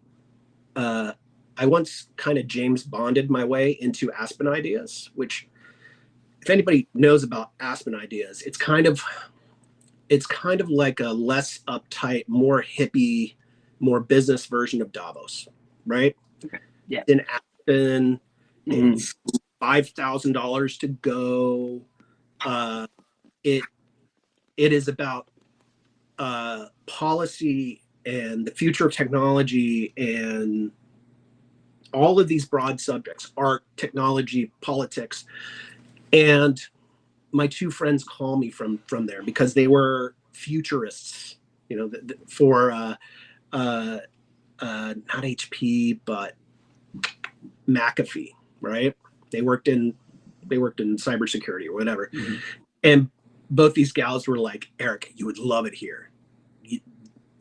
I once kind of James Bonded my way into Aspen Ideas, which if anybody knows about Aspen Ideas, it's kind of like a less uptight, more hippie, more business version of Davos, right? Okay. Yeah. In Aspen, it's $5,000 to go. It is about policy and the future of technology and all of these broad subjects: art, technology, politics. And my two friends call me from there because they were futurists, you know, for not HP but McAfee, right? They worked in cybersecurity or whatever. And both these gals were like, Eric, you would love it here.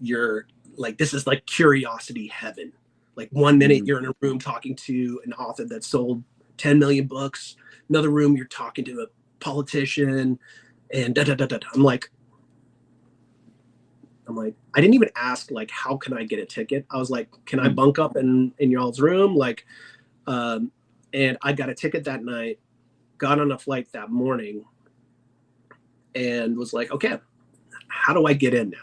You're like, this is like curiosity heaven. Like 1 minute you're in a room talking to an author that sold 10 million books. Another room you're talking to a politician, and da da da da. I'm like, I didn't even ask like, how can I get a ticket? I was like, can I bunk up in y'all's room? Like, and I got a ticket that night, got on a flight that morning, and was like, okay, how do I get in now?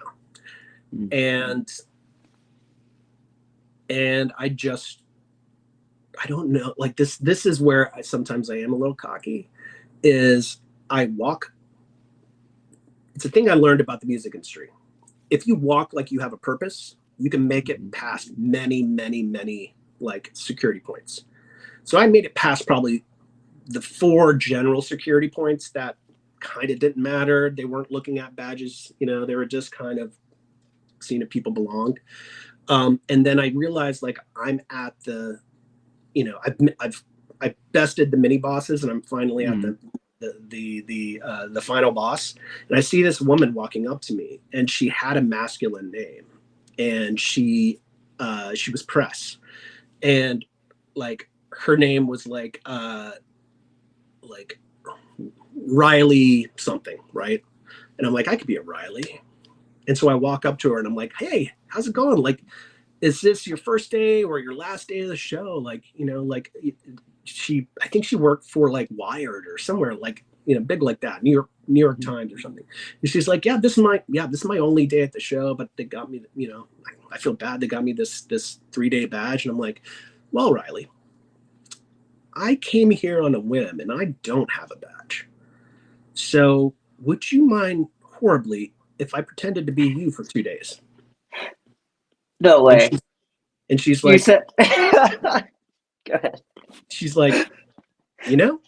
And I don't know, like this is where sometimes I am a little cocky, is I walk. It's a thing I learned about the music industry. If you walk like you have a purpose, you can make it past many, many, many like security points. So I made it past probably the 4 general security points that kind of didn't matter. They weren't looking at badges, you know, they were just kind of seeing if people belonged. And then I realized like I'm at the, you know, I've bested the mini bosses, and I'm finally at the final boss. And I see this woman walking up to me, and she had a masculine name, and she was Press, and like her name was like Riley something, right? And I'm like, I could be a Riley. And so I walk up to her and I'm like, hey, how's it going? Like, is this your first day or your last day of the show? Like, you know, like I think she worked for like Wired or somewhere like, you know, big like that, New York Times or something. And she's like, yeah, this is my only day at the show, but they got me, you know, I feel bad. They got me this 3-day badge. And I'm like, well, Riley, I came here on a whim and I don't have a badge. So would you mind horribly if I pretended to be you for 2 days? No way. And she's like, you said... Go ahead. She's like, you know,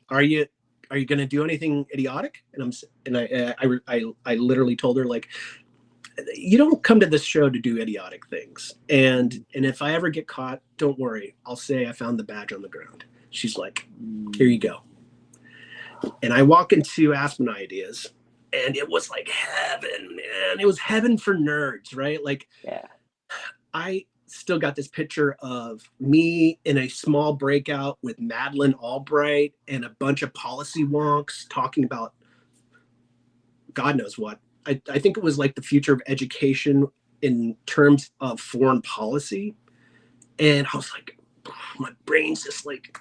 are you going to do anything idiotic? And I literally told her, like, you don't come to this show to do idiotic things. And if I ever get caught, don't worry. I'll say I found the badge on the ground. She's like, here you go. And I walk into Aspen Ideas, and it was like heaven, man. It was heaven for nerds, right? Like, yeah. I still got this picture of me in a small breakout with Madeleine Albright and a bunch of policy wonks talking about God knows what. I think it was like the future of education in terms of foreign policy. And I was like, my brain's just like,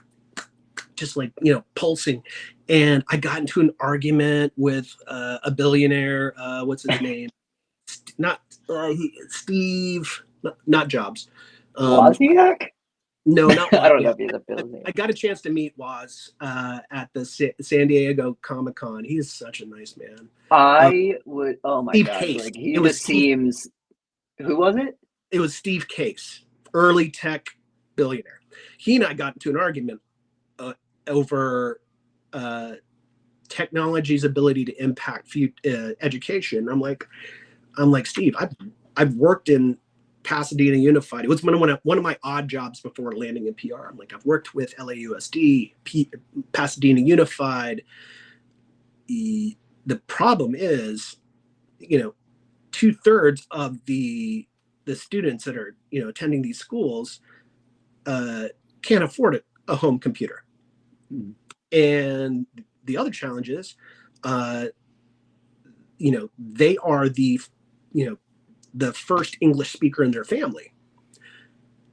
you know, pulsing. And I got into an argument with a billionaire. What's his name? Steve, not Jobs. Wozniak? No, not Wozniak. I don't know if he's a billionaire. I got a chance to meet Woz at the San Diego Comic-Con. He is such a nice man. I would, oh my Steve gosh, Case. like he just seems, who was it? It was Steve Case, early tech billionaire. He and I got into an argument over technology's ability to impact education. I'm like, Steve, I've worked in Pasadena Unified. It was one of my odd jobs before landing in PR. I'm like, I've worked with LAUSD, Pasadena Unified. The problem is, you know, 2/3 of the students that are, you know, attending these schools can't afford a home computer. And the other challenge is, you know, they are the first English speaker in their family.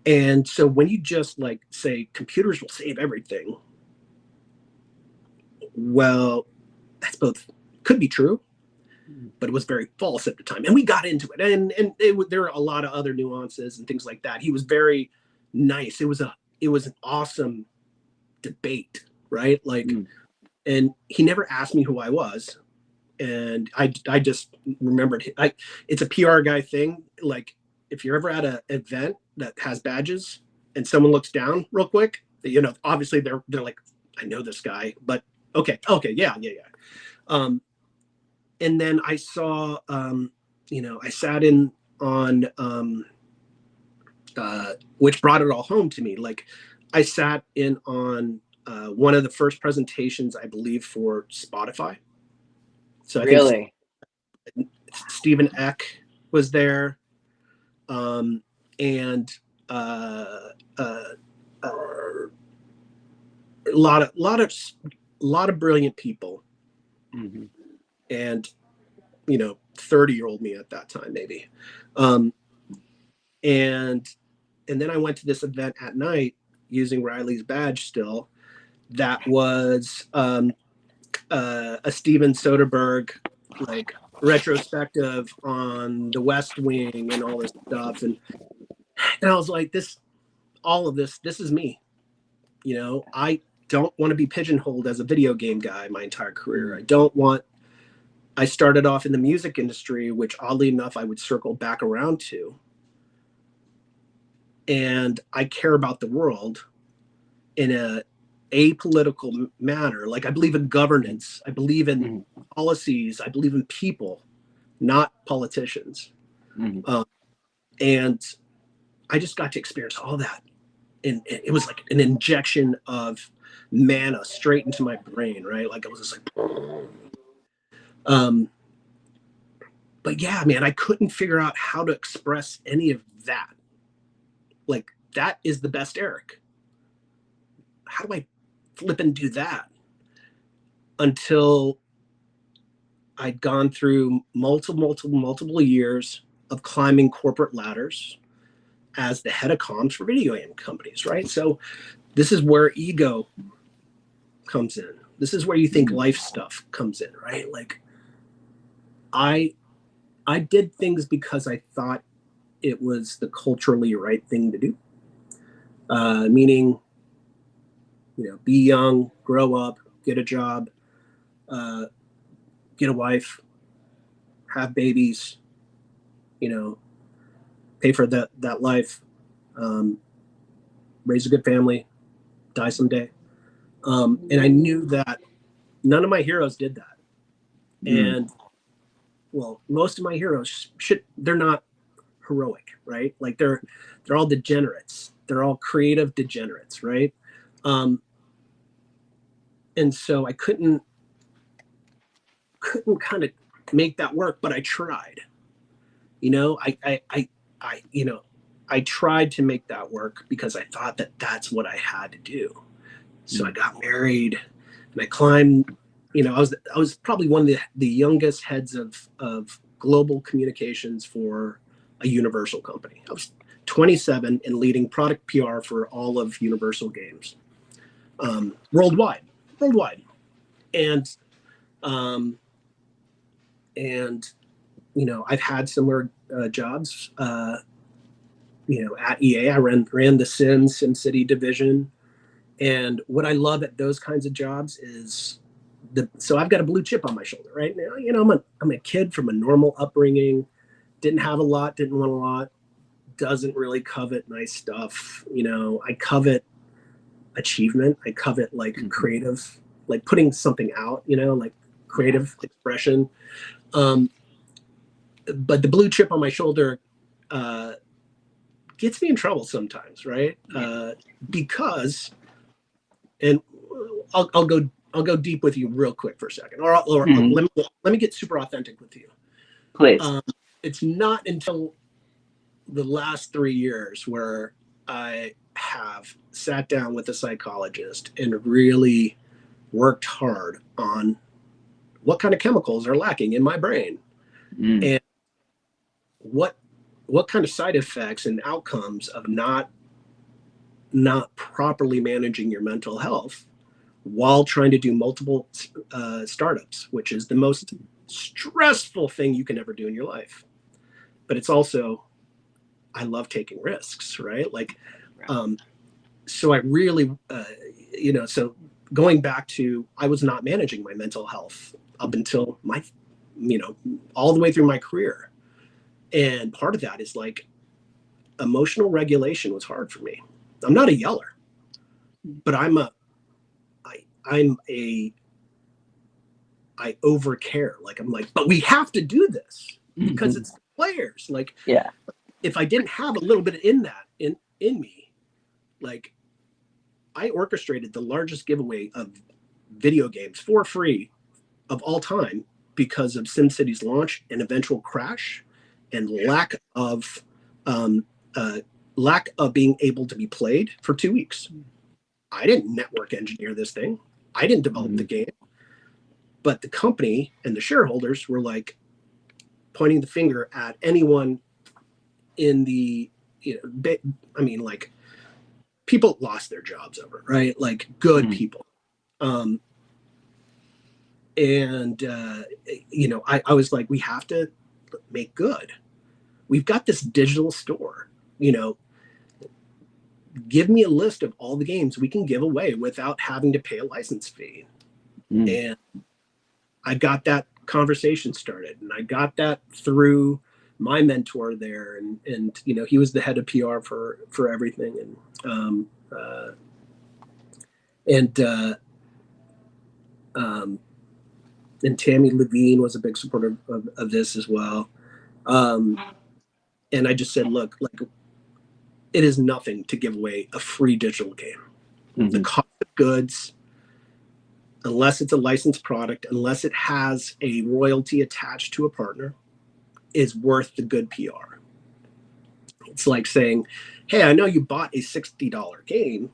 And so when you just like say computers will save everything, well, that's both could be true, but it was very false at the time. And we got into it, and there were a lot of other nuances and things like that. He was very nice. It was an awesome debate, right? Like, and he never asked me who I was. And I just remembered, it's a PR guy thing. Like, if you're ever at an event that has badges and someone looks down real quick, you know, obviously they're like, I know this guy, but okay, yeah. And then I saw, you know, I sat in on, which brought it all home to me. Like, I sat in on one of the first presentations, I believe, for Spotify. So I think Stephen Eck was there, and a lot of brilliant people, and, you know, 30-year-old me at that time, maybe, and then I went to this event at night using Riley's badge still. That was a Steven Soderbergh, like, retrospective on the West Wing and all this stuff, and I was like, this is me. You know, I don't want to be pigeonholed as a video game guy my entire career. I started off in the music industry, which oddly enough I would circle back around to, and I care about the world in a apolitical manner. Like, I believe in governance, I believe in policies, I believe in people, not politicians. And I just got to experience all that, and it was like an injection of manna straight into my brain, right? Like, I was just like, but yeah, man, I couldn't figure out how to express any of that. Like, that is the best Eric. How do I flip and do that? Until I'd gone through multiple years of climbing corporate ladders as the head of comms for video game companies, right? So this is where ego comes in. This is where you think life stuff comes in, right? Like, I did things because I thought it was the culturally right thing to do. Meaning, you know, be young, grow up, get a job, get a wife, have babies, you know, pay for that life, raise a good family, die someday. And I knew that none of my heroes did that. And, well, most of my heroes they're not heroic, right? Like, they're all degenerates. They're all creative degenerates, right? And so I couldn't kind of make that work, but I tried. You know, I tried to make that work because I thought that that's what I had to do. So I got married, and I climbed. You know, I was probably one of the youngest heads of global communications for a Universal company. I was 27 and leading product PR for all of Universal games, worldwide, and you know, I've had similar jobs. You know, at EA, I ran the SimCity division, and what I love at those kinds of jobs is so I've got a blue chip on my shoulder right now. You know, I'm a kid from a normal upbringing, didn't have a lot, didn't want a lot, doesn't really covet nice stuff. You know, I covet achievement. I covet, like, creative, like putting something out, you know, like creative expression. But the blue chip on my shoulder gets me in trouble sometimes, right? Because, and I'll go deep with you real quick for a second, or let me get super authentic with you, please. It's not until the last 3 years where I have sat down with a psychologist and really worked hard on what kind of chemicals are lacking in my brain, and what kind of side effects and outcomes of not properly managing your mental health while trying to do multiple startups, which is the most stressful thing you can ever do in your life. But it's also, I love taking risks, right? Like, so I really, so going back to, I was not managing my mental health up until my, all the way through my career. And part of that is like emotional regulation was hard for me. I'm not a yeller, but I overcare. Like, I'm like, but we have to do this because it's players. Like, yeah, if I didn't have a little bit in me, like, I orchestrated the largest giveaway of video games for free of all time because of SimCity's launch and eventual crash and lack of being able to be played for 2 weeks. I didn't network engineer this thing. I didn't develop the game. But the company and the shareholders were like pointing the finger at anyone in the, like, people lost their jobs over it, right? Like, good people. I was like, we have to make good. We've got this digital store, give me a list of all the games we can give away without having to pay a license fee. And I got that conversation started, and I got that through my mentor there. And he was the head of PR for everything. And Tammy Levine was a big supporter of this as well. And I just said, look, like, it is nothing to give away a free digital game. The cost of goods, unless it's a licensed product, unless it has a royalty attached to a partner, is worth the good PR. It's like saying, hey, I know you bought a $60 game.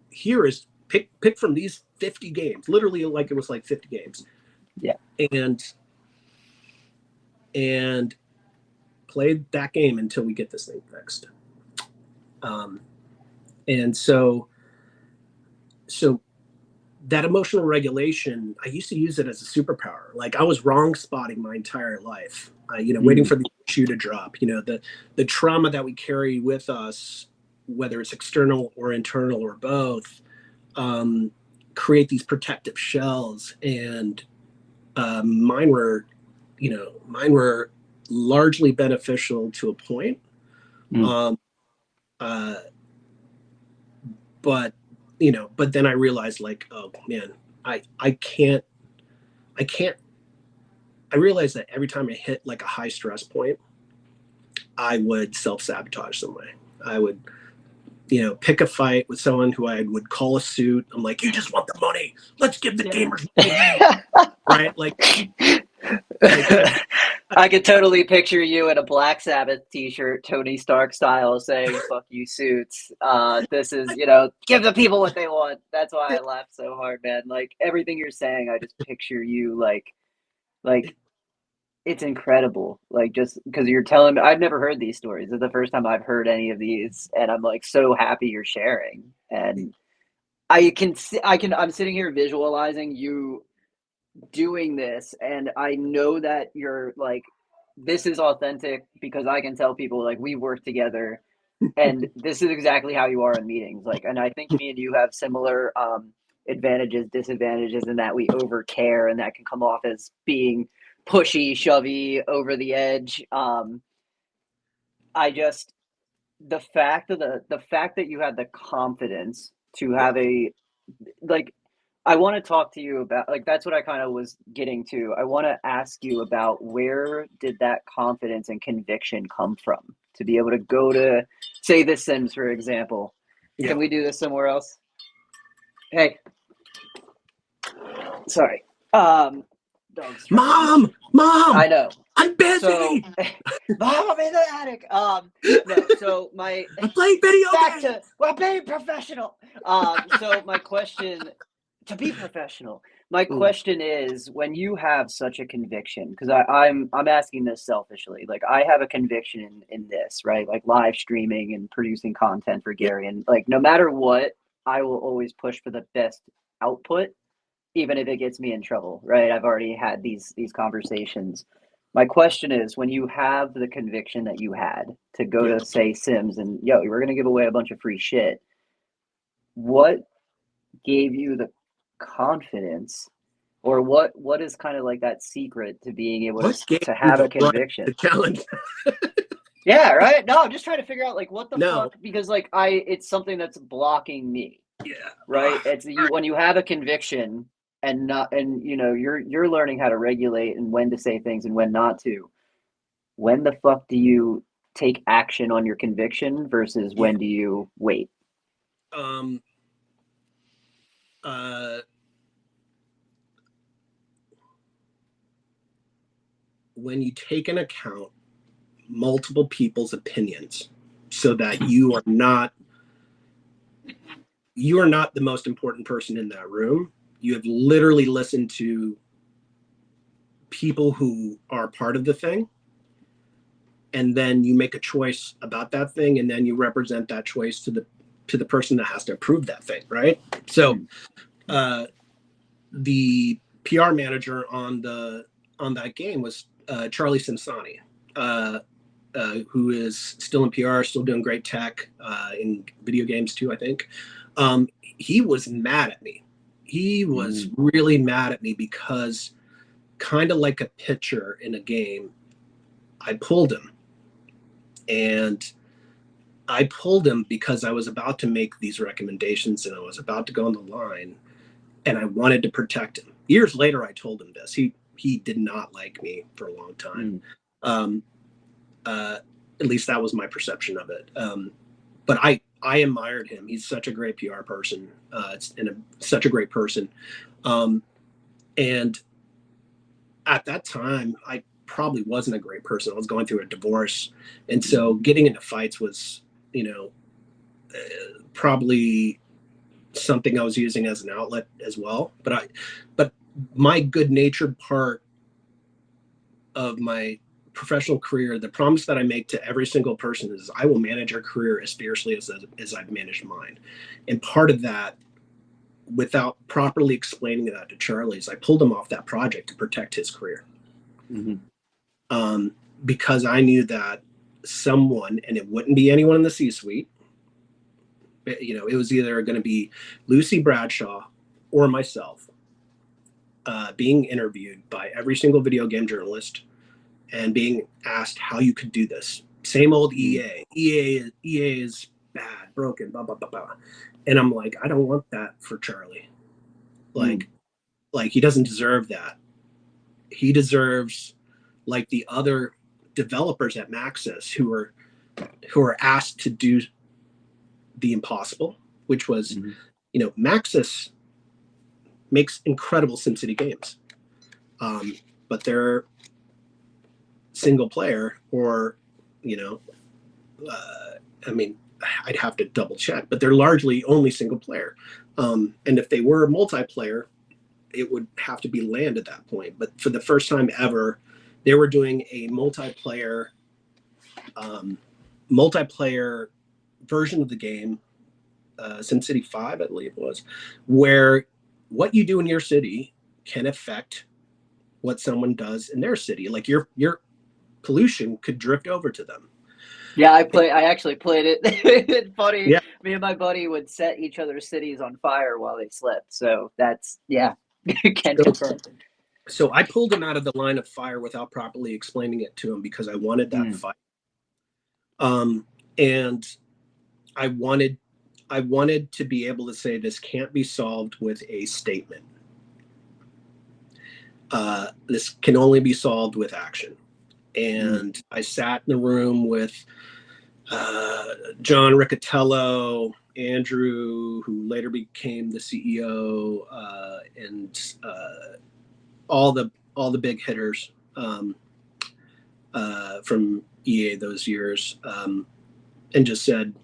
Here is pick from these 50 games, literally, like, it was like 50 games. Yeah. And play that game until we get this thing fixed. And so that emotional regulation, I used to use it as a superpower. Like, I was wrong spotting my entire life, waiting for the shoe to drop. The trauma that we carry with us, whether it's external or internal or both, create these protective shells. And mine were largely beneficial to a point. But then I realized, like, oh man, I realized that every time I hit like a high stress point, I would self-sabotage some way. I would, pick a fight with someone who I would call a suit. I'm like, you just want the money. Let's give the gamers money. Right? Like, I could totally picture you in a Black Sabbath t-shirt, Tony Stark style, saying, fuck you suits. This is, give the people what they want. That's why I laughed so hard, man. Like, everything you're saying, I just picture you like it's incredible. Like, just because you're telling me, I've never heard these stories. It's the first time I've heard any of these, and I'm like so happy you're sharing. And I'm sitting here visualizing you doing this, and I know that you're like, this is authentic because I can tell people, like, we work together and this is exactly how you are in meetings. Like, and I think me and you have similar advantages, disadvantages, in that we overcare, and that can come off as being pushy, shovey, over the edge. The fact that you had the confidence to have I want to talk to you about, like, that's what I kind of was getting to. I want to ask you about, where did that confidence and conviction come from to be able to go to, say, The Sims, for example. Yeah. Can we do this somewhere else? Hey. Sorry. Mom! I know. I'm busy! So, Mom, I'm in the attic. So I play video games! We're being professional. So my question... To be professional, my question is, when you have such a conviction, because I'm asking this selfishly, like, I have a conviction in this, right? Like, live streaming and producing content for Gary, and like, no matter what, I will always push for the best output, even if it gets me in trouble, right? I've already had these conversations. My question is, when you have the conviction that you had to go to, say, Sims, and yo, we're gonna give away a bunch of free shit, what gave you the confidence, or what is kind of like that secret to being able to have a conviction? The challenge. Yeah, right. No, I'm just trying to figure out like what the fuck, because like it's something that's blocking me. Yeah. Right. It's when you have a conviction and you know, you're learning how to regulate and when to say things and when not to. When the fuck do you take action on your conviction versus when do you wait? When you take into account multiple people's opinions, so that you are not the most important person in that room. You have literally listened to people who are part of the thing, and then you make a choice about that thing, and then you represent that choice to the person that has to approve that thing, right? So the PR manager on that game was Charlie Simsani, who is still in PR, still doing great tech in video games too, I think. He was mad at me. He was really mad at me because, kind of like a pitcher in a game, I pulled him. And I pulled him because I was about to make these recommendations and I was about to go on the line, and I wanted to protect him. Years later, I told him this. He did not like me for a long time. At least that was my perception of it. But I admired him. He's such a great PR person, such a great person. And at that time, I probably wasn't a great person. I was going through a divorce. And so getting into fights was, probably something I was using as an outlet as well. But my good-natured part of my professional career, the promise that I make to every single person is I will manage your career as fiercely as I've managed mine. And part of that, without properly explaining that to Charlie, is I pulled him off that project to protect his career. Because I knew that someone, and it wouldn't be anyone in the C-suite, it was either going to be Lucy Bradshaw or myself, being interviewed by every single video game journalist and being asked how you could do this. Same old EA. EA is bad, broken, blah, blah, blah, blah. And I'm like, I don't want that for Charlie. Like he doesn't deserve that. He deserves, like the other developers at Maxis who are asked to do the impossible, which was, Maxis makes incredible SimCity games. But they're single player, or I'd have to double check, but they're largely only single player. And if they were multiplayer, it would have to be land at that point. But for the first time ever, they were doing a multiplayer version of the game, SimCity 5, I believe it was, where what you do in your city can affect what someone does in their city. Like your pollution could drift over to them. Yeah, I actually played it. It's funny. Yeah. Me and my buddy would set each other's cities on fire while they slept. So that's, can confirm. So I pulled him out of the line of fire without properly explaining it to him because I wanted that fight. And I wanted to be able to say this can't be solved with a statement. This can only be solved with action. And I sat in the room with John Riccatello, Andrew, who later became the CEO, and all the big hitters from EA those years, and just said,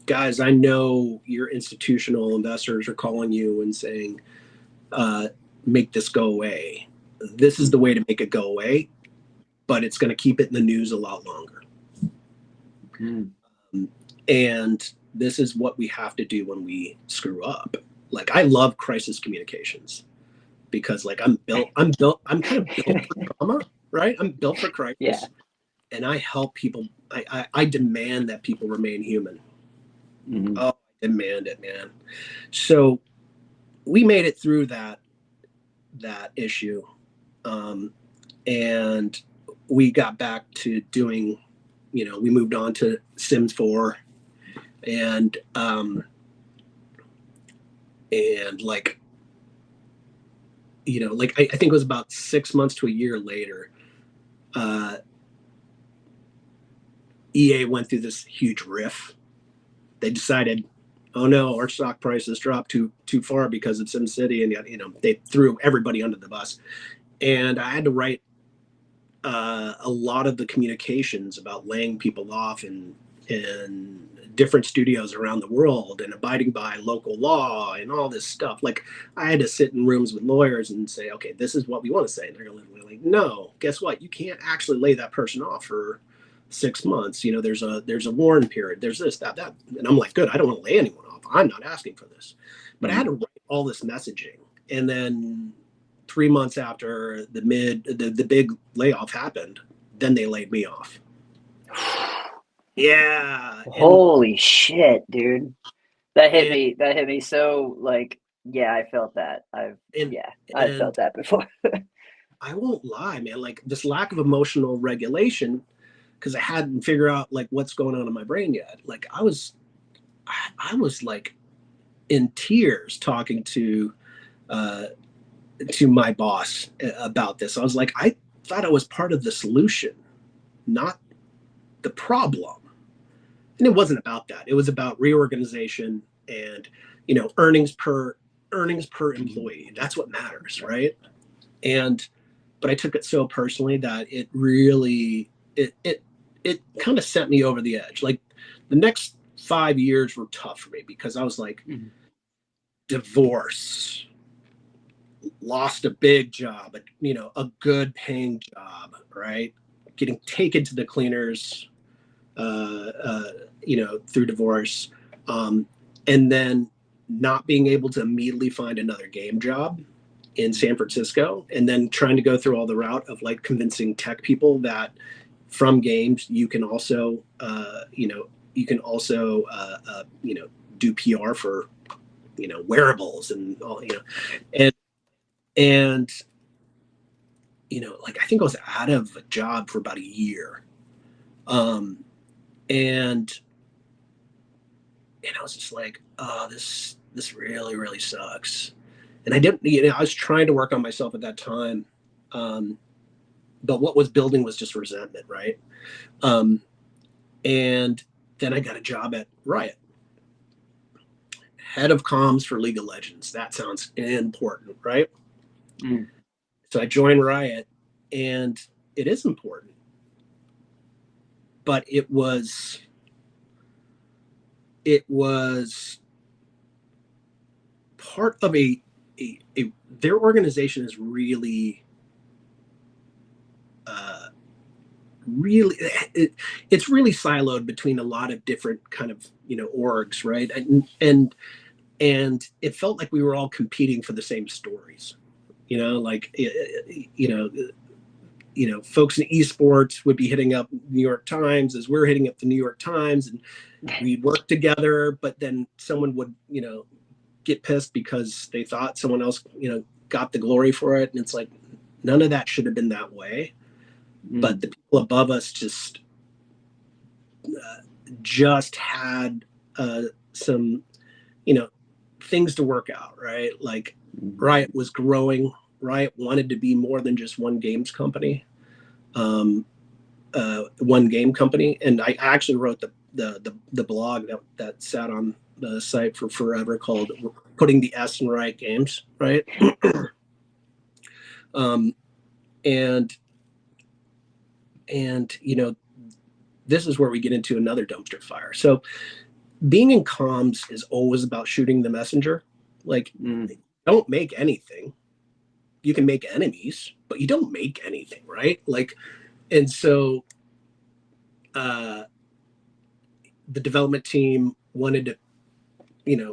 guys, I know your institutional investors are calling you and saying, make this go away. This is the way to make it go away, but it's going to keep it in the news a lot longer. And this is what we have to do when we screw up. like I love crisis communications because like I'm kind of built for drama, right? I'm built for crisis. Yeah. And I help people. I demand that people remain human. Mm-hmm. Oh, I demand it, man. So we made it through that issue, and we got back to doing, you know, we moved on to Sims 4, and like, you know, like I think it was about 6 months to a year later, EA went through this huge riff. They decided, oh no, our stock prices dropped too far because of SimCity, and you know, they threw everybody under the bus. And I had to write a lot of the communications about laying people off in different studios around the world and abiding by local law and all this stuff. Like I had to sit in rooms with lawyers and say, okay, this is what we want to say. And they're going to be like, no, guess what? You can't actually lay that person off for 6 months. You know, there's a warning period. There's this, that. And I'm like, good. I don't want to lay anyone off. I'm not asking for this. But I had to write all this messaging. And then 3 months after the big layoff happened, then they laid me off. Yeah. Holy shit, dude. That hit me so, like, yeah, I felt that. I've felt that before. I won't lie, man. Like this lack of emotional regulation, because I hadn't figured out like what's going on in my brain yet. Like I was like in tears talking to my boss about this. I was like, I thought I was part of the solution, not the problem. And it wasn't about that. It was about reorganization and, you know, earnings per employee. That's what matters, right? But I took it so personally that it really it kind of sent me over the edge. Like the next 5 years were tough for me because I was like, divorce, lost a big job, you know, a good paying job, right? Getting taken to the cleaners, you know, through divorce, and then not being able to immediately find another game job in San Francisco, and then trying to go through all the route of like convincing tech people that from games you can also, you know, you know, do PR for, you know, wearables and all, you know, and you know, like I think I was out of a job for about a year, and I was just like, oh, this really, really sucks. And I didn't, you know, I was trying to work on myself at that time. But what was building was just resentment, right? And then I got a job at Riot, head of comms for League of Legends. That sounds important, right? So I joined Riot, and it is important. But it was part of their organization is really it's really siloed between a lot of different kind of, you know, orgs, right? And it felt like we were all competing for the same stories, you know, like you know, folks in esports would be hitting up New York Times as we're hitting up the New York Times, and we'd work together, but then someone would, you know, get pissed because they thought someone else, you know, got the glory for it. And it's like, none of that should have been that way. But the people above us just had some, you know, things to work out, right? Like Riot was growing. Riot wanted to be more than just one games company, one game company. And I actually wrote the blog that sat on the site for forever called Putting the S in Riot Games, right? And you know, this is where we get into another dumpster fire. So being in comms is always about shooting the messenger. Like, don't make anything. You can make enemies, but you don't make anything, right? Like, and so the development team wanted to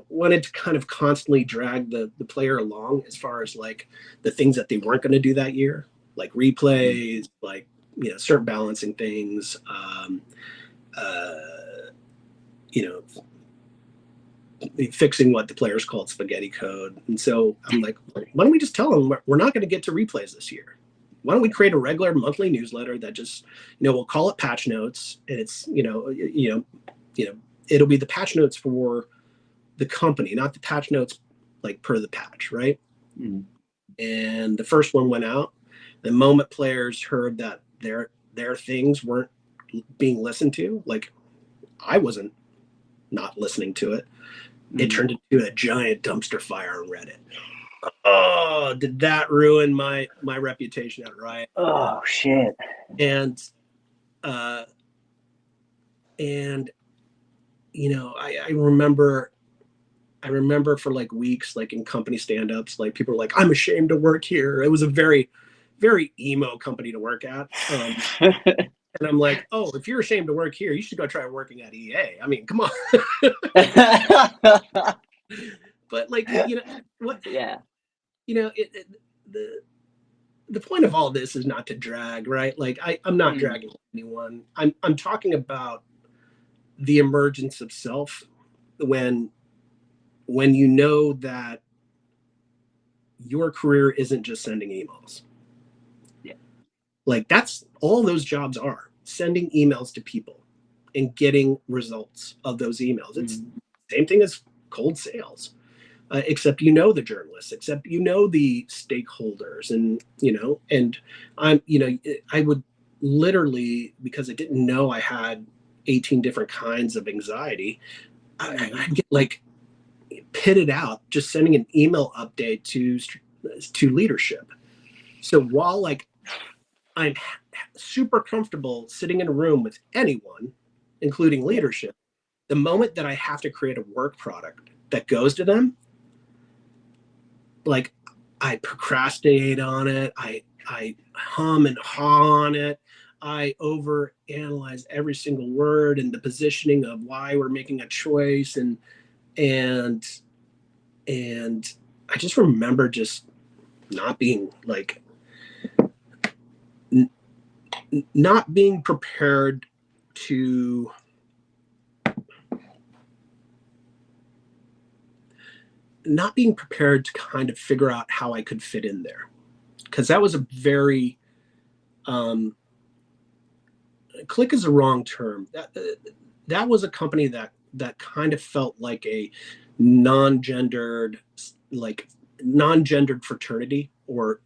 wanted to kind of constantly drag the player along as far as like the things that they weren't going to do that year, like replays, like, certain balancing things, you know, fixing what the players called spaghetti code. And so I'm like, why don't we just tell them we're not going to get to replays this year? Why don't we create a regular monthly newsletter that just, we'll call it patch notes, and it's, it'll be the patch notes for the company, not the patch notes like per the patch, right? Mm. And the first one went out. The moment players heard that their things weren't being listened to, like I wasn't not listening to it, it turned into a giant dumpster fire on Reddit. Oh, did that ruin my reputation at Riot? Oh shit. And I remember for like weeks, like in company stand-ups, like people were like, I'm ashamed to work here. It was a very, very emo company to work at. And I'm like, oh, if you're ashamed to work here, you should go try working at EA. I mean, come on. But like, what? Yeah. The point of all this is not to drag, right? Like I'm not dragging anyone. I'm talking about the emergence of self when you know that your career isn't just sending emails. Yeah. Like that's all those jobs are, sending emails to people and getting results of those emails. It's the same thing as cold sales, except the journalists, except the stakeholders, and and I would literally, because I didn't know I had 18 different kinds of anxiety, I'd get like pitted out just sending an email update to leadership. So while like I'm super comfortable sitting in a room with anyone, including leadership, the moment that I have to create a work product that goes to them, like I procrastinate on it, I hum and haw on it, I overanalyze every single word and the positioning of why we're making a choice, and I just remember just not being like not being prepared to kind of figure out how I could fit in there, because that was a very clique is a wrong term. That was a company that kind of felt like a non-gendered fraternity or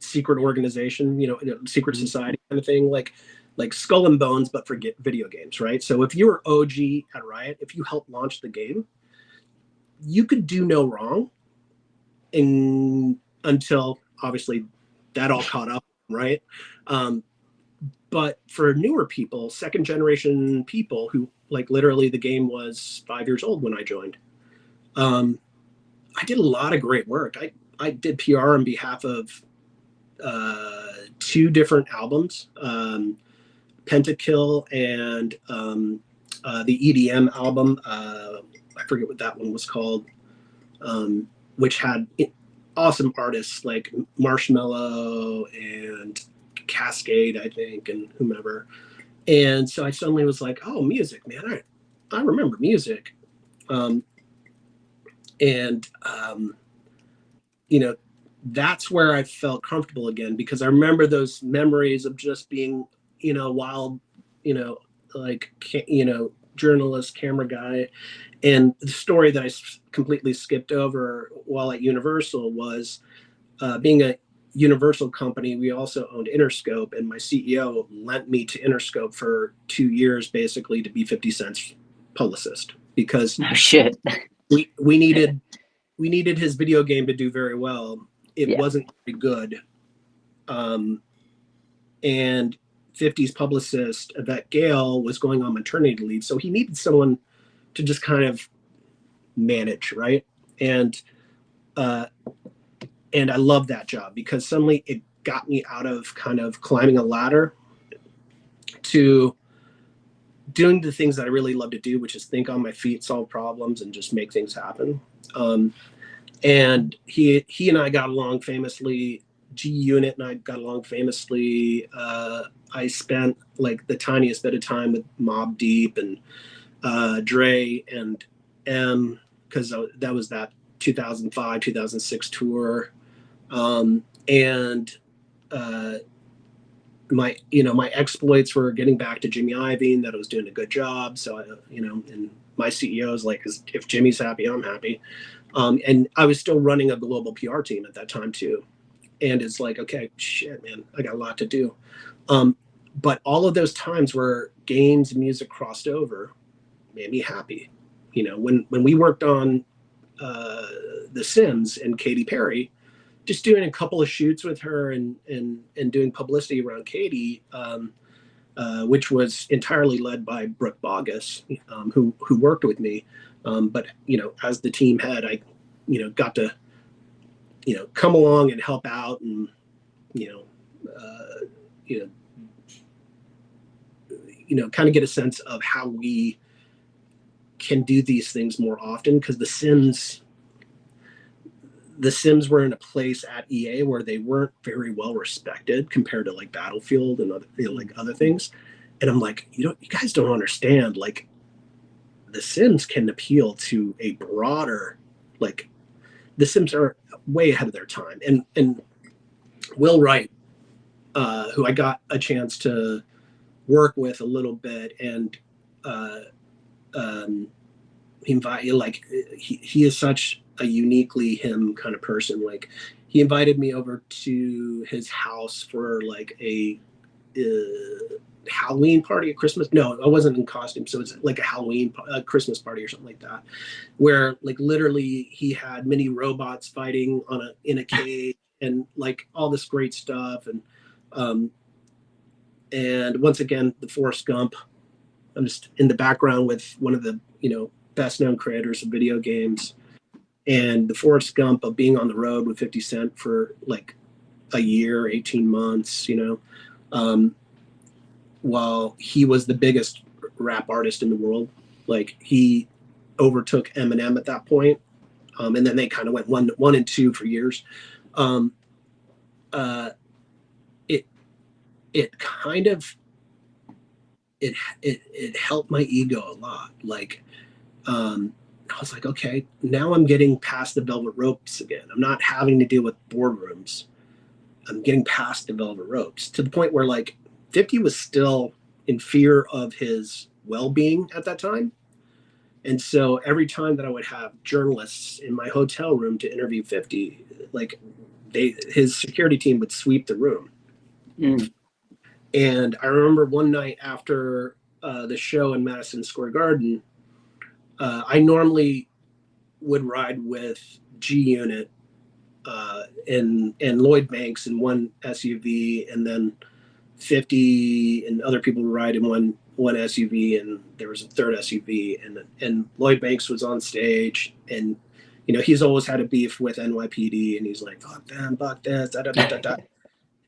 secret organization, secret society kind of thing, like Skull and Bones, but for video games, right? So if you were OG at Riot, if you helped launch the game, you could do no wrong until obviously that all caught up, right? But for newer people, second generation people who, like, literally the game was 5 years old when I joined, I did a lot of great work. I did PR on behalf of 2 different albums, Pentakill and the EDM album. I forget what that one was called, which had awesome artists like Marshmello and Cascade, I think, and whomever. And so I suddenly was like, oh, music, man, I remember music. That's where I felt comfortable again, because I remember those memories of just being, wild, journalist, camera guy. And the story that I completely skipped over while at Universal was being a Universal company, we also owned Interscope, and my CEO lent me to Interscope for 2 years, basically to be 50 Cent's publicist, because we needed his video game to do very well. It wasn't very good. And 50's publicist, Yvette Gale, was going on maternity leave, so he needed someone to just kind of manage, right? And I loved that job, because suddenly it got me out of kind of climbing a ladder to doing the things that I really love to do, which is think on my feet, solve problems, and just make things happen. And he and I got along famously. G Unit and I got along famously. I spent like the tiniest bit of time with Mobb Deep and Dre and M, because that was that 2005 2006 tour. And my exploits were getting back to Jimmy Iovine, that I was doing a good job. So and my CEO is like, if Jimmy's happy, I'm happy. And I was still running a global PR team at that time too. And it's like, okay, shit, man, I got a lot to do. But all of those times where games and music crossed over made me happy. When we worked on The Sims and Katy Perry, just doing a couple of shoots with her and doing publicity around Katy, which was entirely led by Brooke Bogus, who worked with me. But as the team head, I got to come along and help out, and kind of get a sense of how we can do these things more often, because the Sims were in a place at EA where they weren't very well respected compared to like Battlefield and other things. And I'm like, you guys don't understand, like the Sims can appeal to a broader, like the Sims are way ahead of their time. And Will Wright, who I got a chance to work with a little bit, and he is such a uniquely him kind of person. Like, he invited me over to his house for like a Halloween party at Christmas. No, I wasn't in costume, so it's like a Halloween Christmas party or something like that, where like literally he had mini robots fighting in a cage and like all this great stuff. And once again, the Forrest Gump. I'm just in the background with one of the best known creators of video games, and the Forrest Gump of being on the road with 50 Cent for like a year, 18 months, while he was the biggest rap artist in the world. Like, he overtook Eminem at that point. And then they kind of went one and two for years. It kind of, it helped my ego a lot. Like, I was like, okay, now I'm getting past the velvet ropes again. I'm not having to deal with boardrooms. I'm getting past the velvet ropes, to the point where like 50 was still in fear of his well-being at that time. And so every time that I would have journalists in my hotel room to interview 50, like his security team would sweep the room. Mm. And I remember one night after the show in Madison Square Garden, I normally would ride with G Unit and Lloyd Banks in one SUV, and then 50 and other people would ride in one SUV, and there was a third SUV, and Lloyd Banks was on stage, and he's always had a beef with NYPD, and he's like, fuck them, fuck this, da, da, da, da, da.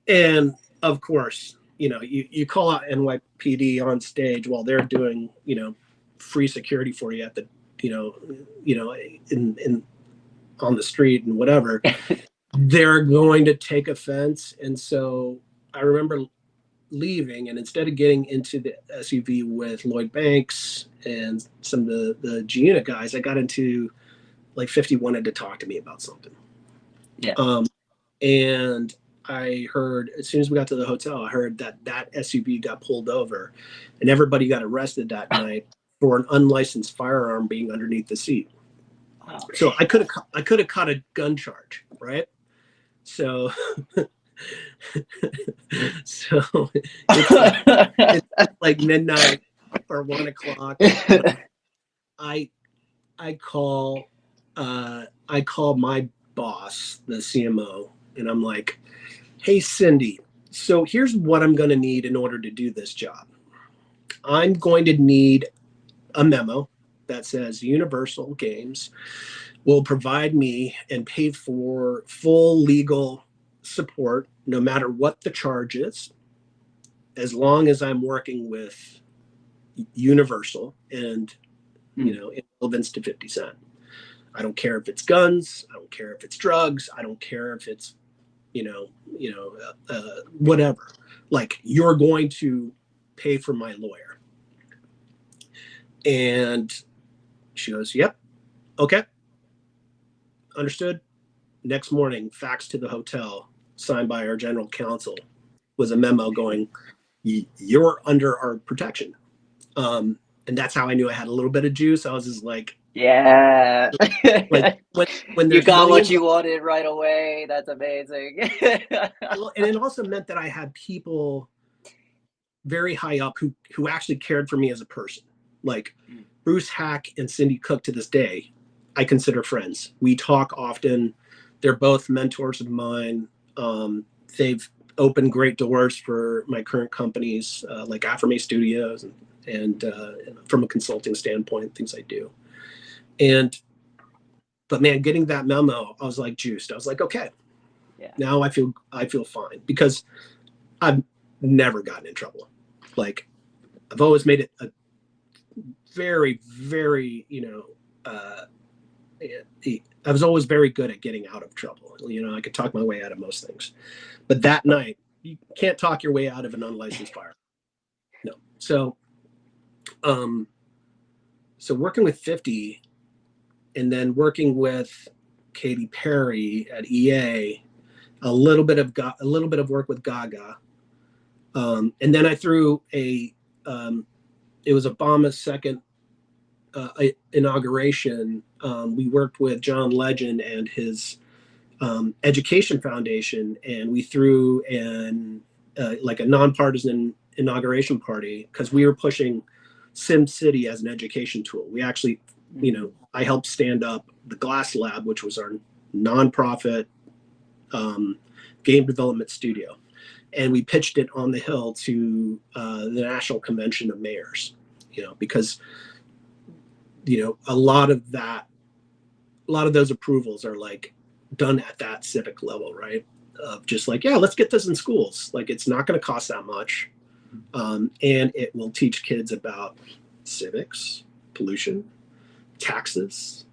And of course, you call out NYPD on stage while they're doing free security for you at the in on the street and whatever. They're going to take offense. And so I remember leaving, and instead of getting into the SUV with Lloyd Banks and some of the G Unit guys, I got into like 50 wanted to talk to me about something. Yeah. And I heard, as soon as we got to the hotel, I heard that SUV got pulled over, and everybody got arrested that night for an unlicensed firearm being underneath the seat. Wow. So I could have caught a gun charge, right? So it's like midnight or 1 o'clock. I call my boss, the CMO, and I'm like, hey, Cindy, so here's what I'm going to need in order to do this job. I'm going to need a memo that says Universal Games will provide me and pay for full legal support, no matter what the charge is, as long as I'm working with universal and, irrelevance to 50 Cent. I don't care if it's guns. I don't care if it's drugs. I don't care if it's, whatever. Like, you're going to pay for my lawyer. And she goes, yep. Okay. Understood. Next morning, fax to the hotel, signed by our general counsel, was a memo going, you're under our protection. And that's how I knew I had a little bit of juice. I was just like, yeah. Like when you got what you wanted right away. That's amazing. And it also meant that I had people very high up who actually cared for me as a person. Like Bruce Hack and Cindy Cook, to this day, I consider friends. We talk often. They're both mentors of mine. They've opened great doors for my current companies, like Affirmation Studios and from a consulting standpoint, things I do. But man, getting that memo, I was like juiced. I was like, okay, now I feel fine, because I've never gotten in trouble. Like, I've always made it a very, very, I was always very good at getting out of trouble. I could talk my way out of most things, but that night you can't talk your way out of an unlicensed firearm. No. So working with 50, and then working with Katy Perry at EA, a little bit of work with Gaga, and then I threw it was Obama's second inauguration. We worked with John Legend and his education foundation, and we threw like a nonpartisan inauguration party, because we were pushing SimCity as an education tool. We actually, I helped stand up the Glass Lab, which was our nonprofit game development studio. And we pitched it on the Hill to the National Convention of Mayors, because, a lot of those approvals are like done at that civic level, right? Of just like, let's get this in schools. Like, it's not going to cost that much. And it will teach kids about civics, pollution, taxes,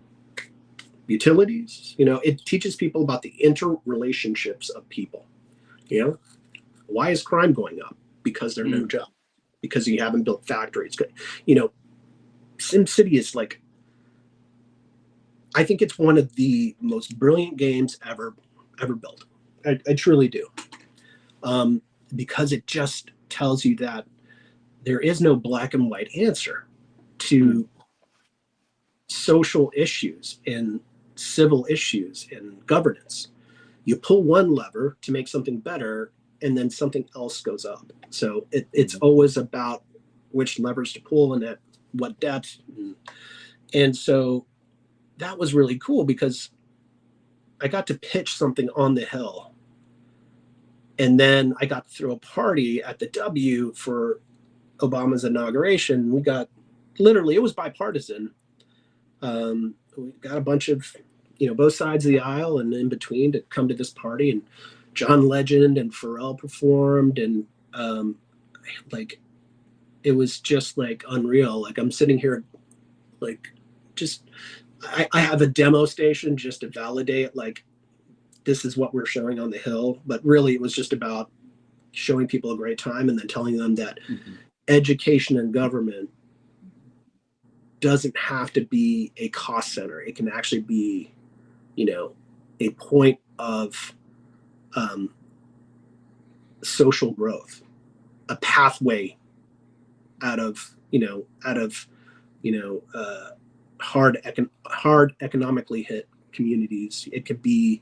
utilities. It teaches people about the interrelationships of people. Why is crime going up? Because there are no jobs. Because you haven't built factories. SimCity is like, I think it's one of the most brilliant games ever built. I truly do. Because it just tells you that there is no black and white answer to social issues and civil issues and governance. You pull one lever to make something better, and then something else goes up. So it's always about which levers to pull and at what depth. And so that was really cool, because I got to pitch something on the Hill. And then I got to throw a party at the W for Obama's inauguration. We got, literally, it was bipartisan. We got a bunch of, both sides of the aisle and in between to come to this party. And John Legend and Pharrell performed. And like, it was just like unreal. Like, I'm sitting here, like, just, I have a demo station just to validate, like, this is what we're showing on the Hill. But really, it was just about showing people a great time and then telling them that education and government doesn't have to be a cost center. It can actually be, a point of social growth, a pathway out of hard economically hit communities. It could be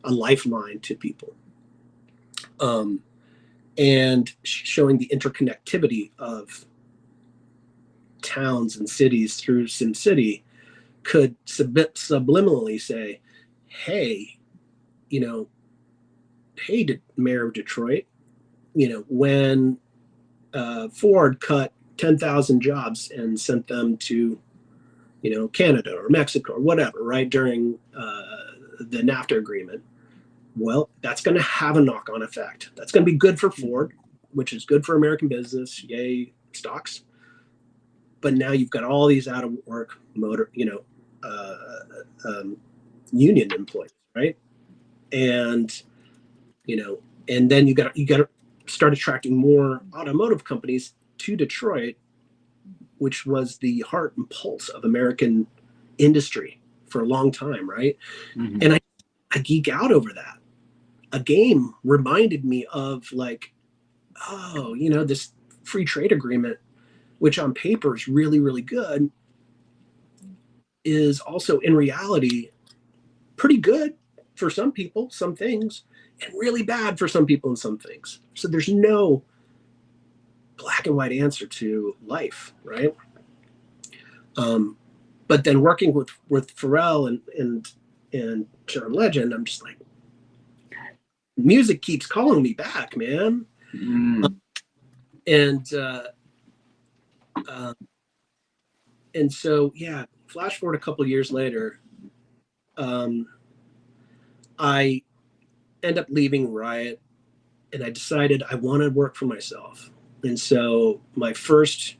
a lifeline to people. And showing the interconnectivity of towns and cities through SimCity could subliminally say, hey, Mayor of Detroit, when Ford cut 10,000 jobs and sent them to, Canada or Mexico or whatever, right, during the NAFTA agreement, well, that's going to have a knock-on effect. That's going to be good for Ford, which is good for American business. Yay, stocks. but now you've got all these out of work union employees, right? And and then you got to start attracting more automotive companies to Detroit, which was the heart and pulse of American industry for a long time, right? Mm-hmm. And I geek out over that. A game reminded me of like, oh, this free trade agreement, which on paper is really, really good, is also in reality pretty good for some people, some things, and really bad for some people and some things. So there's no black and white answer to life, right? But then working with Pharrell and John Legend, I'm just like, music keeps calling me back, man. And so, yeah, flash forward a couple of years later, I end up leaving Riot, and I decided I want to work for myself. And so my first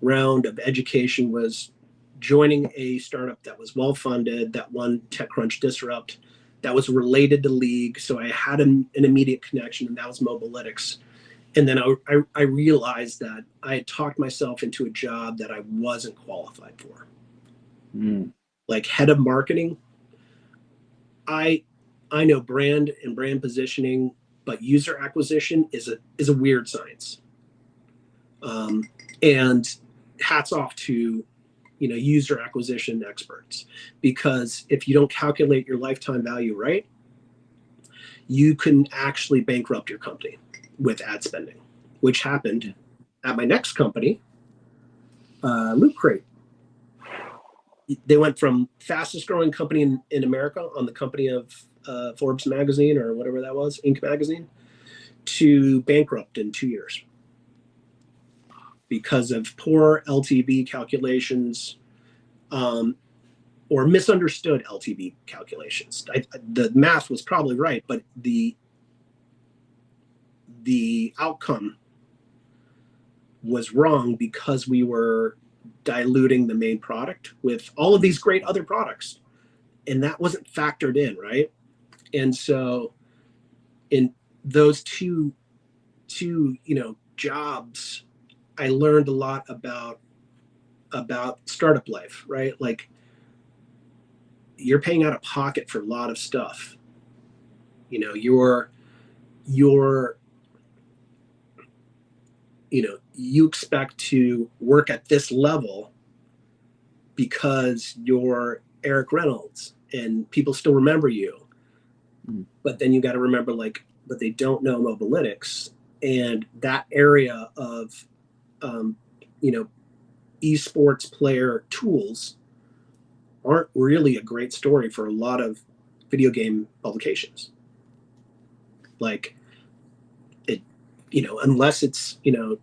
round of education was joining a startup that was well-funded, that won TechCrunch Disrupt, that was related to League. So I had an immediate connection, and that was Mobalytics. And then I realized that I had talked myself into a job that I wasn't qualified for. Like head of marketing. I know brand and brand positioning, but user acquisition is a weird science. And hats off to user acquisition experts, because if you don't calculate your lifetime value right, you can actually bankrupt your company with ad spending, which happened at my next company, Loot Crate. They went from fastest growing company in America on the company of Forbes magazine, or whatever that was, Inc. magazine, to bankrupt in 2 years because of poor LTV calculations, or misunderstood LTV calculations. The math was probably right, but the outcome was wrong because we were diluting the main product with all of these great other products, and that wasn't factored in, right? And so in those two jobs, I learned a lot about startup life, right? Like, you're paying out of pocket for a lot of stuff. You expect to work at this level because you're Eric Reynolds and people still remember you. But then you got to remember, but they don't know Mobalytics, and that area of, esports player tools aren't really a great story for a lot of video game publications. Like it, unless it's, an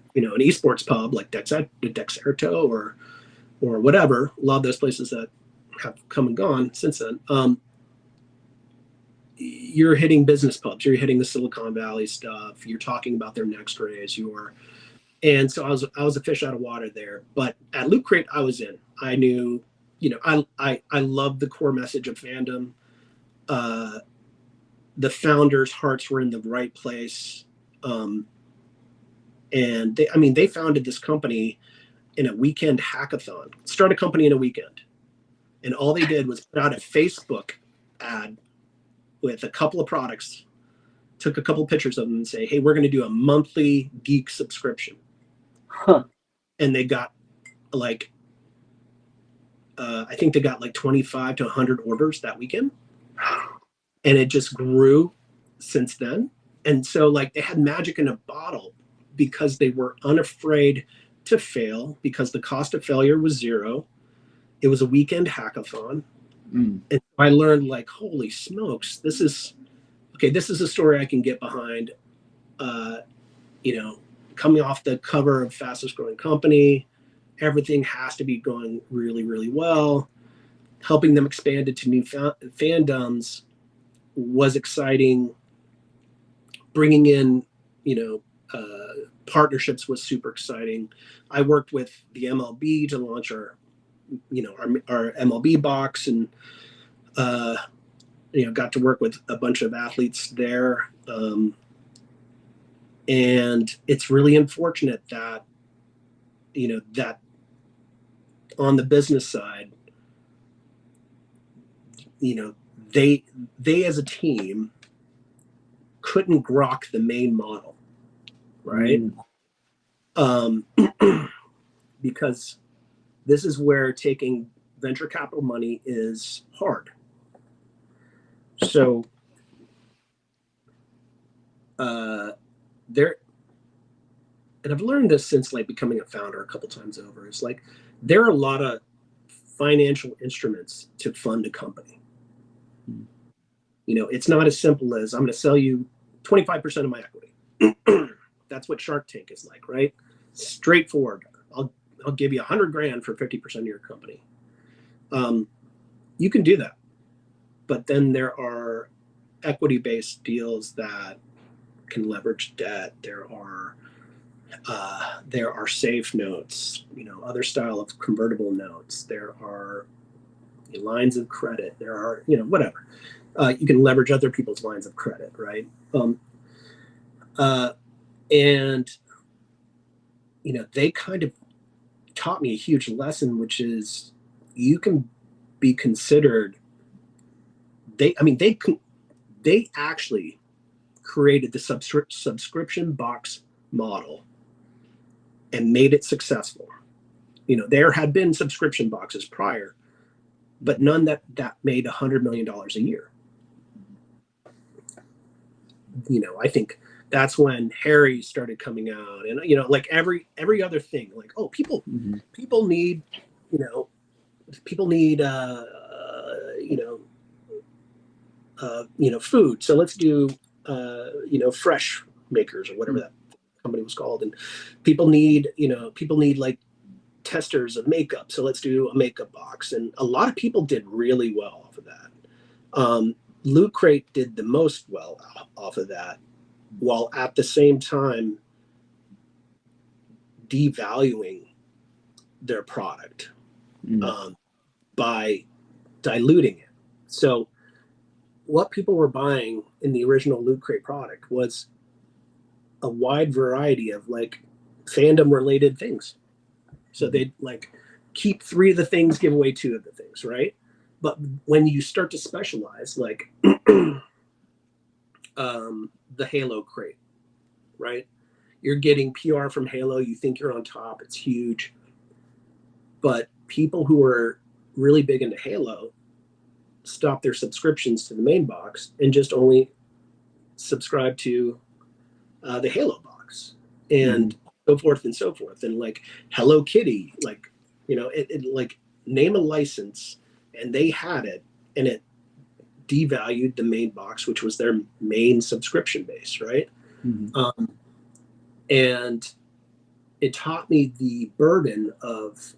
esports pub like Dexerto or whatever, a lot of those places that have come and gone since then. You're hitting business pubs, you're hitting the Silicon Valley stuff, you're talking about their next raise, and so I was a fish out of water there. But at Loot Crate, I was in. I knew, I loved the core message of fandom. The founders' hearts were in the right place. And they founded this company in a weekend hackathon, start a company in a weekend. And all they did was put out a Facebook ad with a couple of products, took a couple of pictures of them and say, hey, we're going to do a monthly geek subscription. And they got I think they got 25 to 100 orders that weekend. And it just grew since then. And so they had magic in a bottle because they were unafraid to fail, because the cost of failure was zero. It was a weekend hackathon. And I learned, holy smokes, this is a story I can get behind. Coming off the cover of fastest growing company, everything has to be going really, really well. Helping them expand into new fandoms was exciting. Bringing in, partnerships was super exciting. I worked with the MLB to launch our MLB box, and got to work with a bunch of athletes there. And it's really unfortunate that, that on the business side, they as a team couldn't grok the main model, right? Because this is where taking venture capital money is hard. So there, and I've learned this since like becoming a founder a couple times over, is like there are a lot of financial instruments to fund a company. It's not as simple as I'm going to sell you 25% of my equity. That's what Shark Tank is like, right? Straightforward. I'll give you $100,000 for 50% of your company. You can do that, but then there are equity-based deals that can leverage debt. There are safe notes, other style of convertible notes. There are lines of credit. There are, whatever. You can leverage other people's lines of credit, right? And they kind of taught me a huge lesson, which is you can be considered. They actually created the subscription box model and made it successful. There had been subscription boxes prior, but none that made $100 million a year. I think that's when Harry started coming out, and like every other thing, like, oh, people need food, so let's do fresh makers or whatever that company was called, and people need like testers of makeup, so let's do a makeup box. And a lot of people did really well off of that. Loot Crate did the most well off of that, while at the same time devaluing their product by diluting it. So what people were buying in the original Loot Crate product was a wide variety of like fandom related things. So they'd like keep 3 of the things, give away 2 of the things, right? But when you start to specialize, like the Halo crate, right? You're getting PR from Halo, you think you're on top, it's huge. But people who are really big into Halo stop their subscriptions to the main box and just only subscribe to the Halo box, and so forth and so forth. And like Hello Kitty, like, it like name a license, and they had it, and it devalued the main box, which was their main subscription base, right? And it taught me the burden of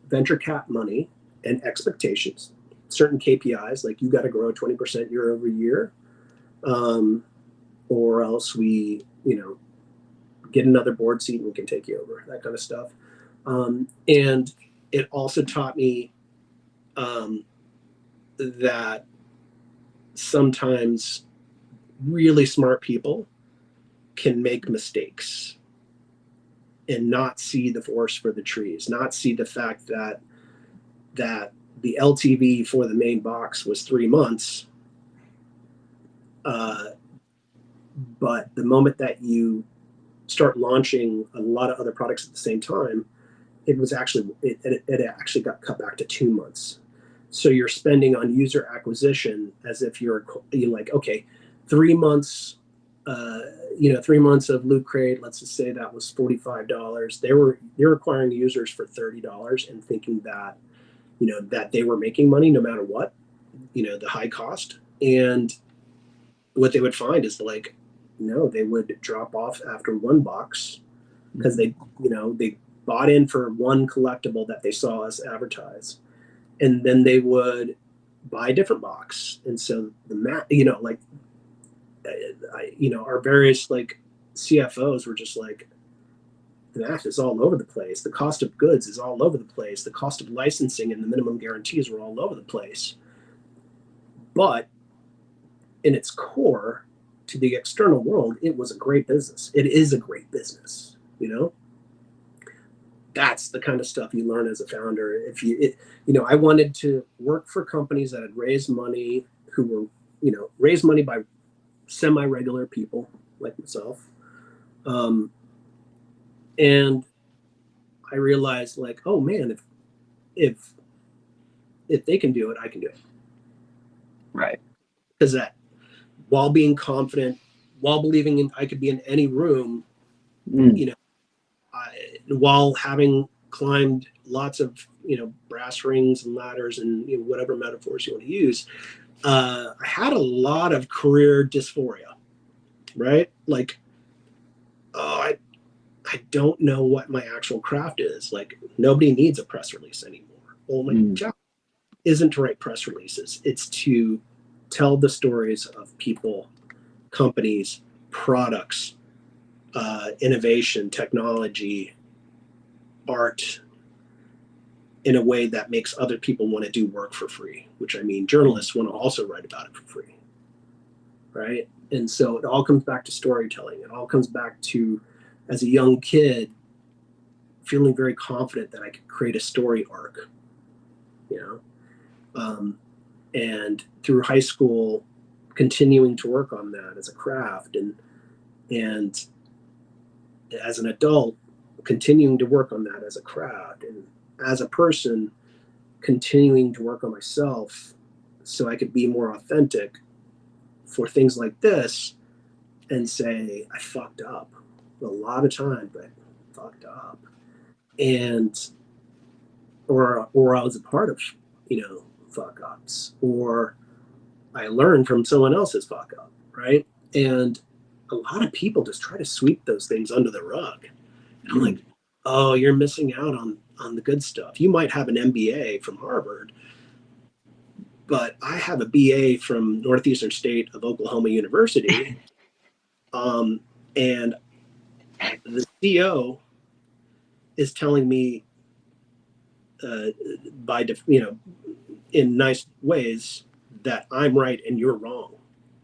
venture cap money and expectations, certain KPIs, like you got to grow 20% year over year, or else we, get another board seat and we can take you over, that kind of stuff. And it also taught me that sometimes really smart people can make mistakes and not see the forest for the trees, not see the fact that the LTV for the main box was 3 months. But the moment that you start launching a lot of other products at the same time, it actually got cut back to 2 months. So you're spending on user acquisition as if you're like, okay, 3 months, 3 months of Loot Crate, let's just say that was $45. They're acquiring users for $30 and thinking that, that they were making money no matter what, the high cost. And what they would find is like, no, they would drop off after 1 box because they bought in for 1 collectible that they saw us advertise, and then they would buy a different box. And so our various like CFOs were just like, math is all over the place. The cost of goods is all over the place. The cost of licensing and the minimum guarantees were all over the place. But in its core, to the external world, it was a great business. It is a great business, you know? That's the kind of stuff you learn as a founder. I wanted to work for companies that had raised money, who were, raised money by semi-regular people like myself. And I realized, like, oh man, if they can do it, I can do it. Right. Because that, while being confident, while believing I could be in any room, while having climbed lots of, brass rings and ladders and whatever metaphors you want to use, I had a lot of career dysphoria, right? Like, I don't know what my actual craft is. Like, nobody needs a press release anymore. Well, my job isn't to write press releases. It's to tell the stories of people, companies, products, innovation, technology, art, in a way that makes other people want to do work for free, which, I mean, journalists want to also write about it for free, right? And so it all comes back to storytelling. It all comes back to, as a young kid, feeling very confident that I could create a story arc, and through high school, continuing to work on that as a craft, and as an adult, continuing to work on that as a craft, and as a person, continuing to work on myself so I could be more authentic for things like this, and say, I fucked up a lot of times, but I fucked up. And, or I was a part of, fuck ups, or I learned from someone else's fuck up, right? And a lot of people just try to sweep those things under the rug. And I'm like, oh, you're missing out on the good stuff. You might have an MBA from Harvard, but I have a BA from Northeastern State of Oklahoma University. And the CEO is telling me, in nice ways, that I'm right and you're wrong.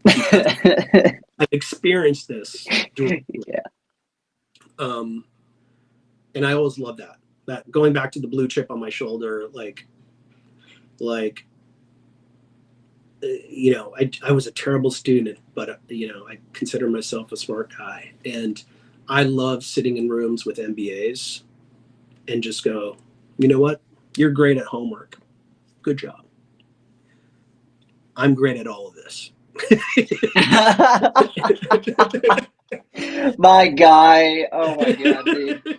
I've experienced this directly. Yeah. And I always love that going back to the blue chip on my shoulder, I was a terrible student, but I consider myself a smart guy, and I love sitting in rooms with MBAs and just go, you know what? You're great at homework. Good job. I'm great at all of this. My guy. Oh my God, dude.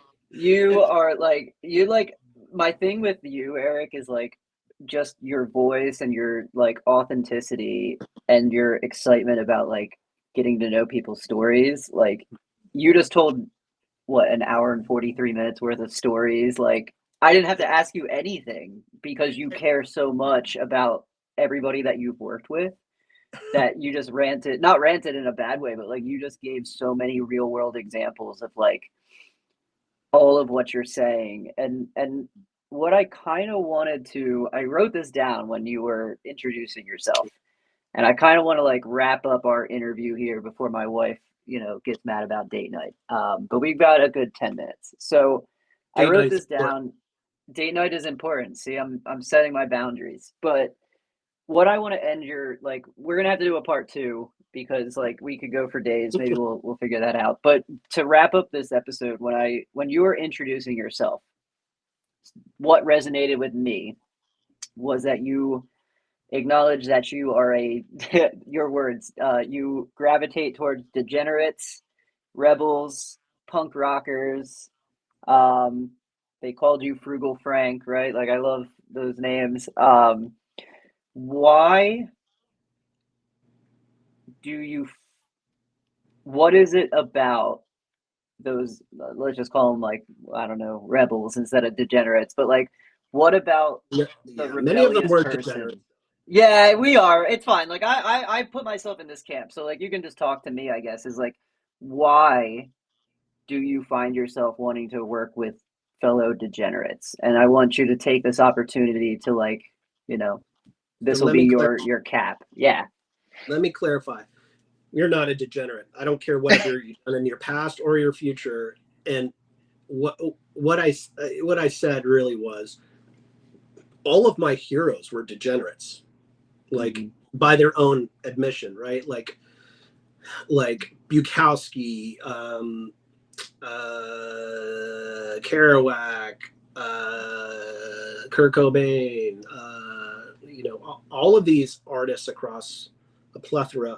My thing with you, Eric, is like just your voice and your like authenticity and your excitement about like getting to know people's stories. Like, you just told an hour and 43 minutes worth of stories. Like, I didn't have to ask you anything because you care so much about everybody that you've worked with, that you just not ranted in a bad way, but like you just gave so many real world examples of like all of what you're saying. And what I kind of wanted to, I wrote this down when you were introducing yourself, and I kind of want to like wrap up our interview here before my wife, gets mad about date night. But we've got a good 10 minutes. So I wrote this down. Date night is important. See, I'm setting my boundaries. But what I want to end we're gonna have to do a part 2 because like we could go for days. Maybe we'll figure that out. But to wrap up this episode, when you were introducing yourself, what resonated with me was that you acknowledge that you are your words, you gravitate towards degenerates, rebels, punk rockers. They called you Frugal Frank, right? Like, I love those names. Why what is it about those, let's just call them like, I don't know, rebels instead of degenerates, but like, what about the rebellious many of them were degenerates. Yeah, we are. It's fine. Like, I put myself in this camp, so like you can just talk to me, I guess, is like, why do you find yourself wanting to work with fellow degenerates? And I want you to take this opportunity to, like, you know, this will be your cap. Yeah. Let me clarify. You're not a degenerate. I don't care whether you've done in your past or your future. And what I said really was, all of my heroes were degenerates, like by their own admission, right? Like Bukowski, Kerouac, Kurt Cobain, you know, all of these artists across a plethora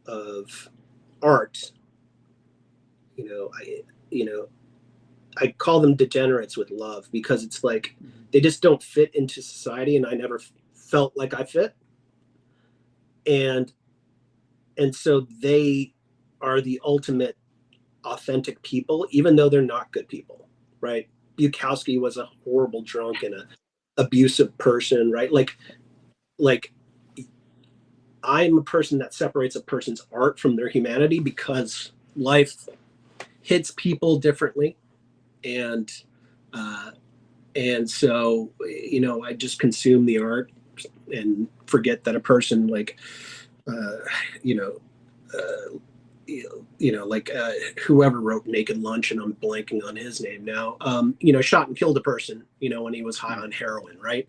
of art. I call them degenerates with love, because it's like they just don't fit into society, and I never felt like I fit. And so they are the ultimate authentic people, even though they're not good people, right? Bukowski was a horrible drunk and an abusive person, right? Like I'm a person that separates a person's art from their humanity, because life hits people differently. And so, you know, I just consume the art and forget that a person like, whoever wrote Naked Lunch, and I'm blanking on his name now, shot and killed a person, when he was high on heroin, right?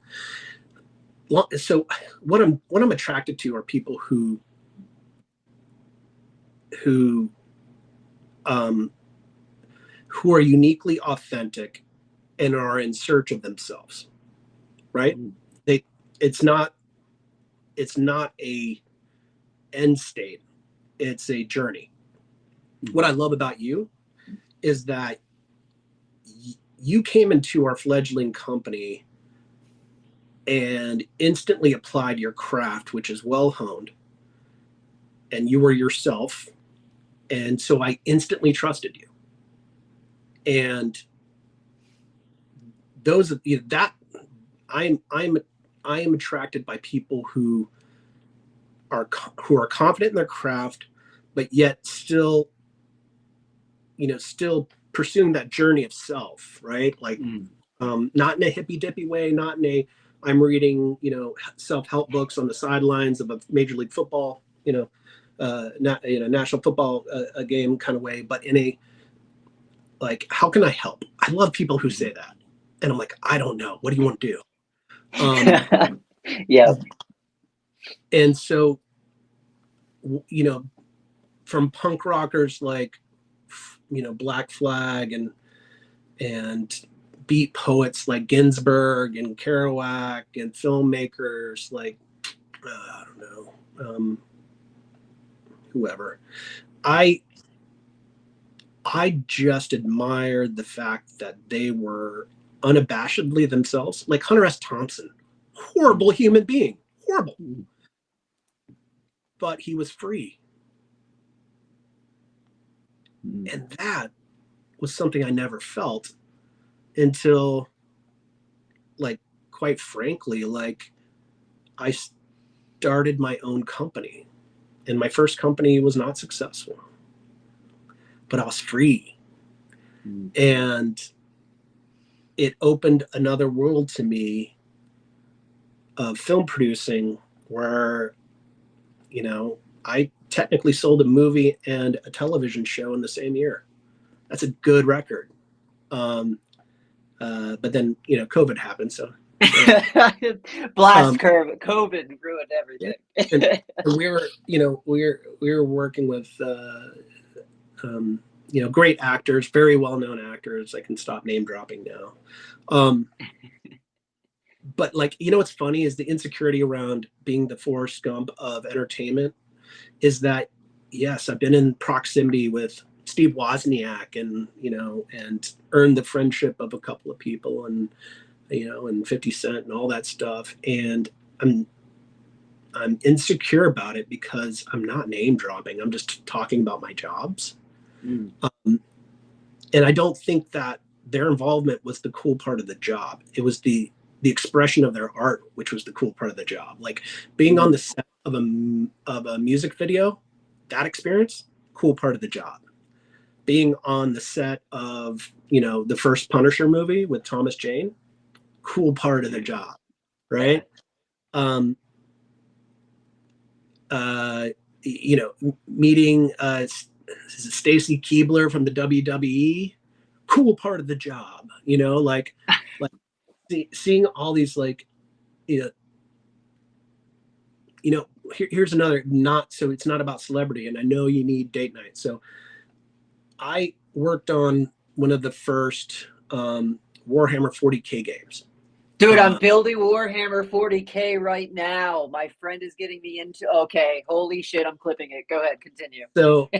So what I'm attracted to are people who are uniquely authentic and are in search of themselves, right? It's not a end state, it's a journey. What I love about you is that you came into our fledgling company and instantly applied your craft, which is well honed, and you were yourself. And so I instantly trusted you. And I am attracted by people who are confident in their craft, but yet still pursuing that journey of self, right? Like, not in a hippy dippy way, not in a, I'm reading, self-help books on the sidelines of a Major League Football, national football game kind of way, but in a, like, how can I help? I love people who say that. And I'm like, I don't know. What do you want to do? Yeah. And so, from punk rockers like, Black Flag and beat poets like Ginsberg and Kerouac and filmmakers like, I don't know, whoever. I just admired the fact that they were unabashedly themselves. Like Hunter S. Thompson, horrible human being, horrible. But he was free. And that was something I never felt until, like, quite frankly, like, I started my own company. And my first company was not successful, but I was free. And it opened another world to me of film producing, where, I technically sold a movie and a television show in the same year. That's a good record. But then, COVID happened. So blast curve, COVID ruined everything. And we were working with, great actors, very well-known actors. I can stop name dropping now. But, like, what's funny is the insecurity around being the Forrest Gump of entertainment is that, yes, I've been in proximity with Steve Wozniak and earned the friendship of a couple of people and 50 Cent and all that stuff. And I'm insecure about it because I'm not name dropping. I'm just talking about my jobs. And I don't think that their involvement was the cool part of the job. It was the expression of their art, which was the cool part of the job. Like being on the set of a music video, that experience, cool part of the job. being on the set of, you know, the first Punisher movie with Thomas Jane, cool part of the job, right? You know, meeting Stacy Keibler from the WWE, cool part of the job, you know, like seeing all these, like, you know, here's another, so it's not about celebrity, and I know you need date night. So I worked on one of the first Warhammer 40K games. Dude, I'm building Warhammer 40K right now. My friend is getting me into. Okay, holy shit, I'm clipping it. Go ahead, continue. So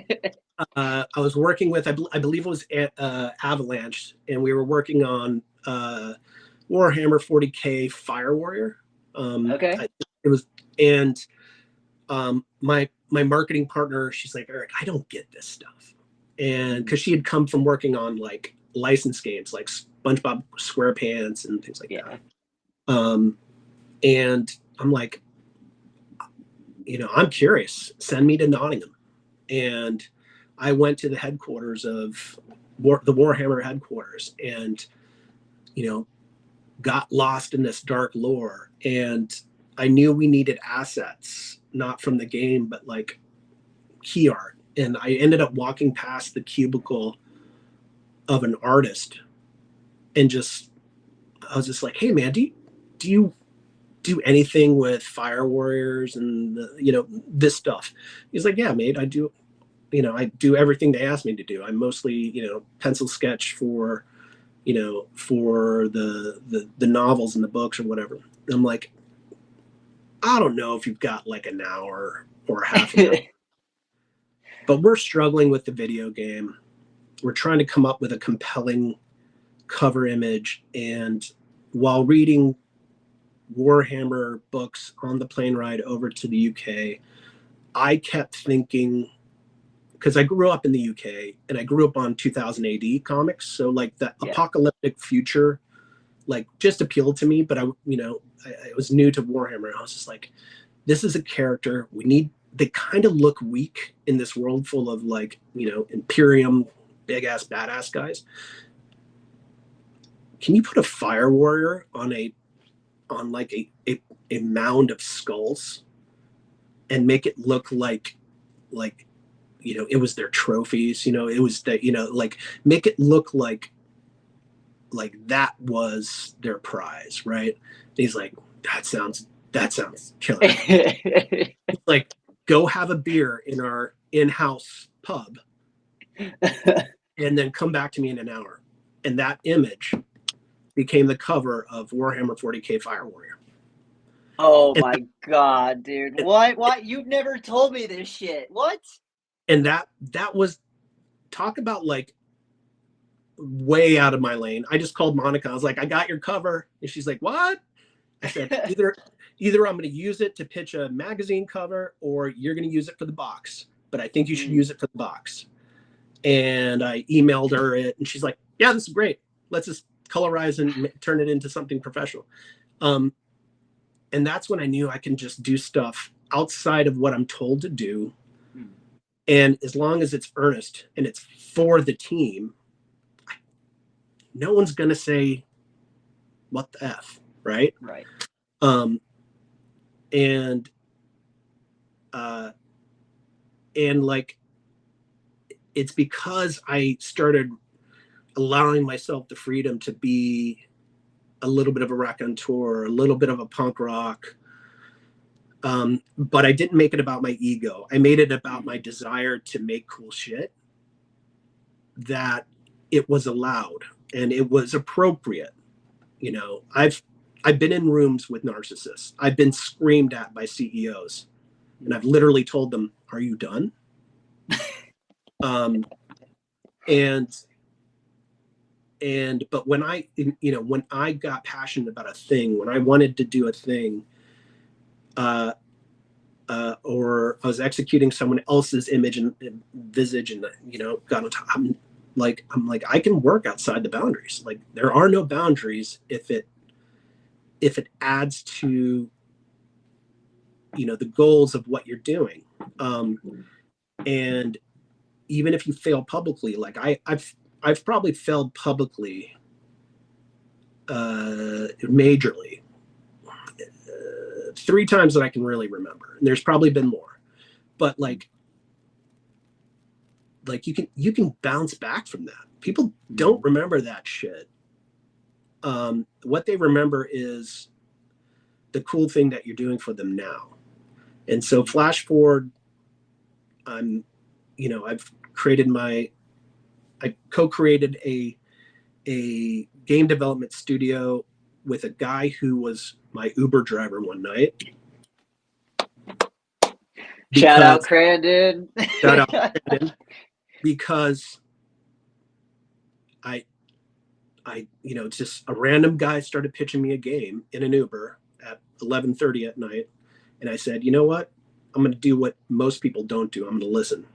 I was working with, I believe it was Avalanche, and we were working on Warhammer 40K Fire Warrior. Okay. It was, and my marketing partner, she's like, Eric, I don't get this stuff, and because she had come from working on like licensed games like SpongeBob SquarePants and things like that. And I'm like, you know, I'm curious. Send me to Nottingham, and I went to the headquarters of the Warhammer headquarters, and, you know, got lost in this dark lore. And I knew we needed assets, not from the game, but like key art. And I ended up walking past the cubicle of an artist, and I was just like, hey man, do you do anything with Fire Warriors and you know, this stuff? He's like, yeah, mate, I do. You know, I do everything they ask me to do. I mostly, you know, pencil sketch for, you know, for the novels and the books or whatever. And I'm like, I don't know if you've got like an hour or half an hour, but we're struggling with the video game. We're trying to come up with a compelling cover image. And while reading Warhammer books on the plane ride over to the UK, I kept thinking, because I grew up in the UK and I grew up on 2000 AD comics. So like the apocalyptic future, like, just appealed to me. But I was new to Warhammer. I was just like, this is a character they kind of look weak in this world full of, like, you know, Imperium, big ass, badass guys. Can you put a Fire Warrior on like a mound of skulls and make it look like, you know, it was their trophies, you know, it was that, you know, like, make it look like that was their prize, right? And he's like, that sounds killer. Like, go have a beer in our in-house pub and then come back to me in an hour. And that image became the cover of Warhammer 40K Fire Warrior. Oh my God, dude. What? You've never told me this shit. What? And that was, talk about like way out of my lane. I just called Monica. I was like, I got your cover. And she's like, what? I said, either I'm going to use it to pitch a magazine cover, or you're going to use it for the box. But I think you should use it for the box. And I emailed her it, and she's like, yeah, this is great. Let's just colorize and turn it into something professional. And that's when I knew I can just do stuff outside of what I'm told to do. And as long as it's earnest and it's for the team, no one's going to say, what the F, right? Right. And like, it's because I started allowing myself the freedom to be a little bit of a raconteur, a little bit of a punk rock. But I didn't make it about my ego. I made it about my desire to make cool shit, that it was allowed and it was appropriate. You know, I've been in rooms with narcissists. I've been screamed at by CEOs, and I've literally told them, are you done? But when when I got passionate about a thing, when I wanted to do a thing, or I was executing someone else's image and visage, and, you know, got on top, I'm like, I can work outside the boundaries. Like, there are no boundaries if it adds to, you know, the goals of what you're doing. And even if you fail publicly, like I've probably failed publicly, majorly, 3 times that I can really remember. And there's probably been more, but like you can bounce back from that. People don't remember that shit. What they remember is the cool thing that you're doing for them now. And so flash forward, I've I co-created a game development studio with a guy who was my Uber driver one night. Shout out Crandon. Shout out Crandon. Because just a random guy started pitching me a game in an Uber at 11:30 at night. And I said, you know what? I'm going to do what most people don't do. I'm going to listen.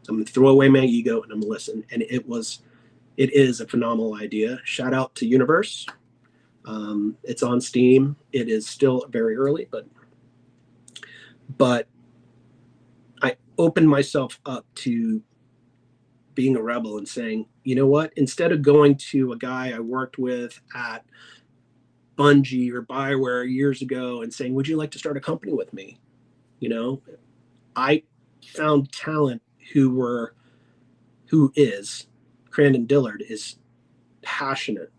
I'm going to throw away my ego and I'm going to listen. And it is a phenomenal idea. Shout out to Universe. It's on Steam. It is still very early, but I opened myself up to being a rebel and saying, you know what, instead of going to a guy I worked with at Bungie or Bioware years ago and saying, would you like to start a company with me? I found talent who is Crandon Dillard is passionate,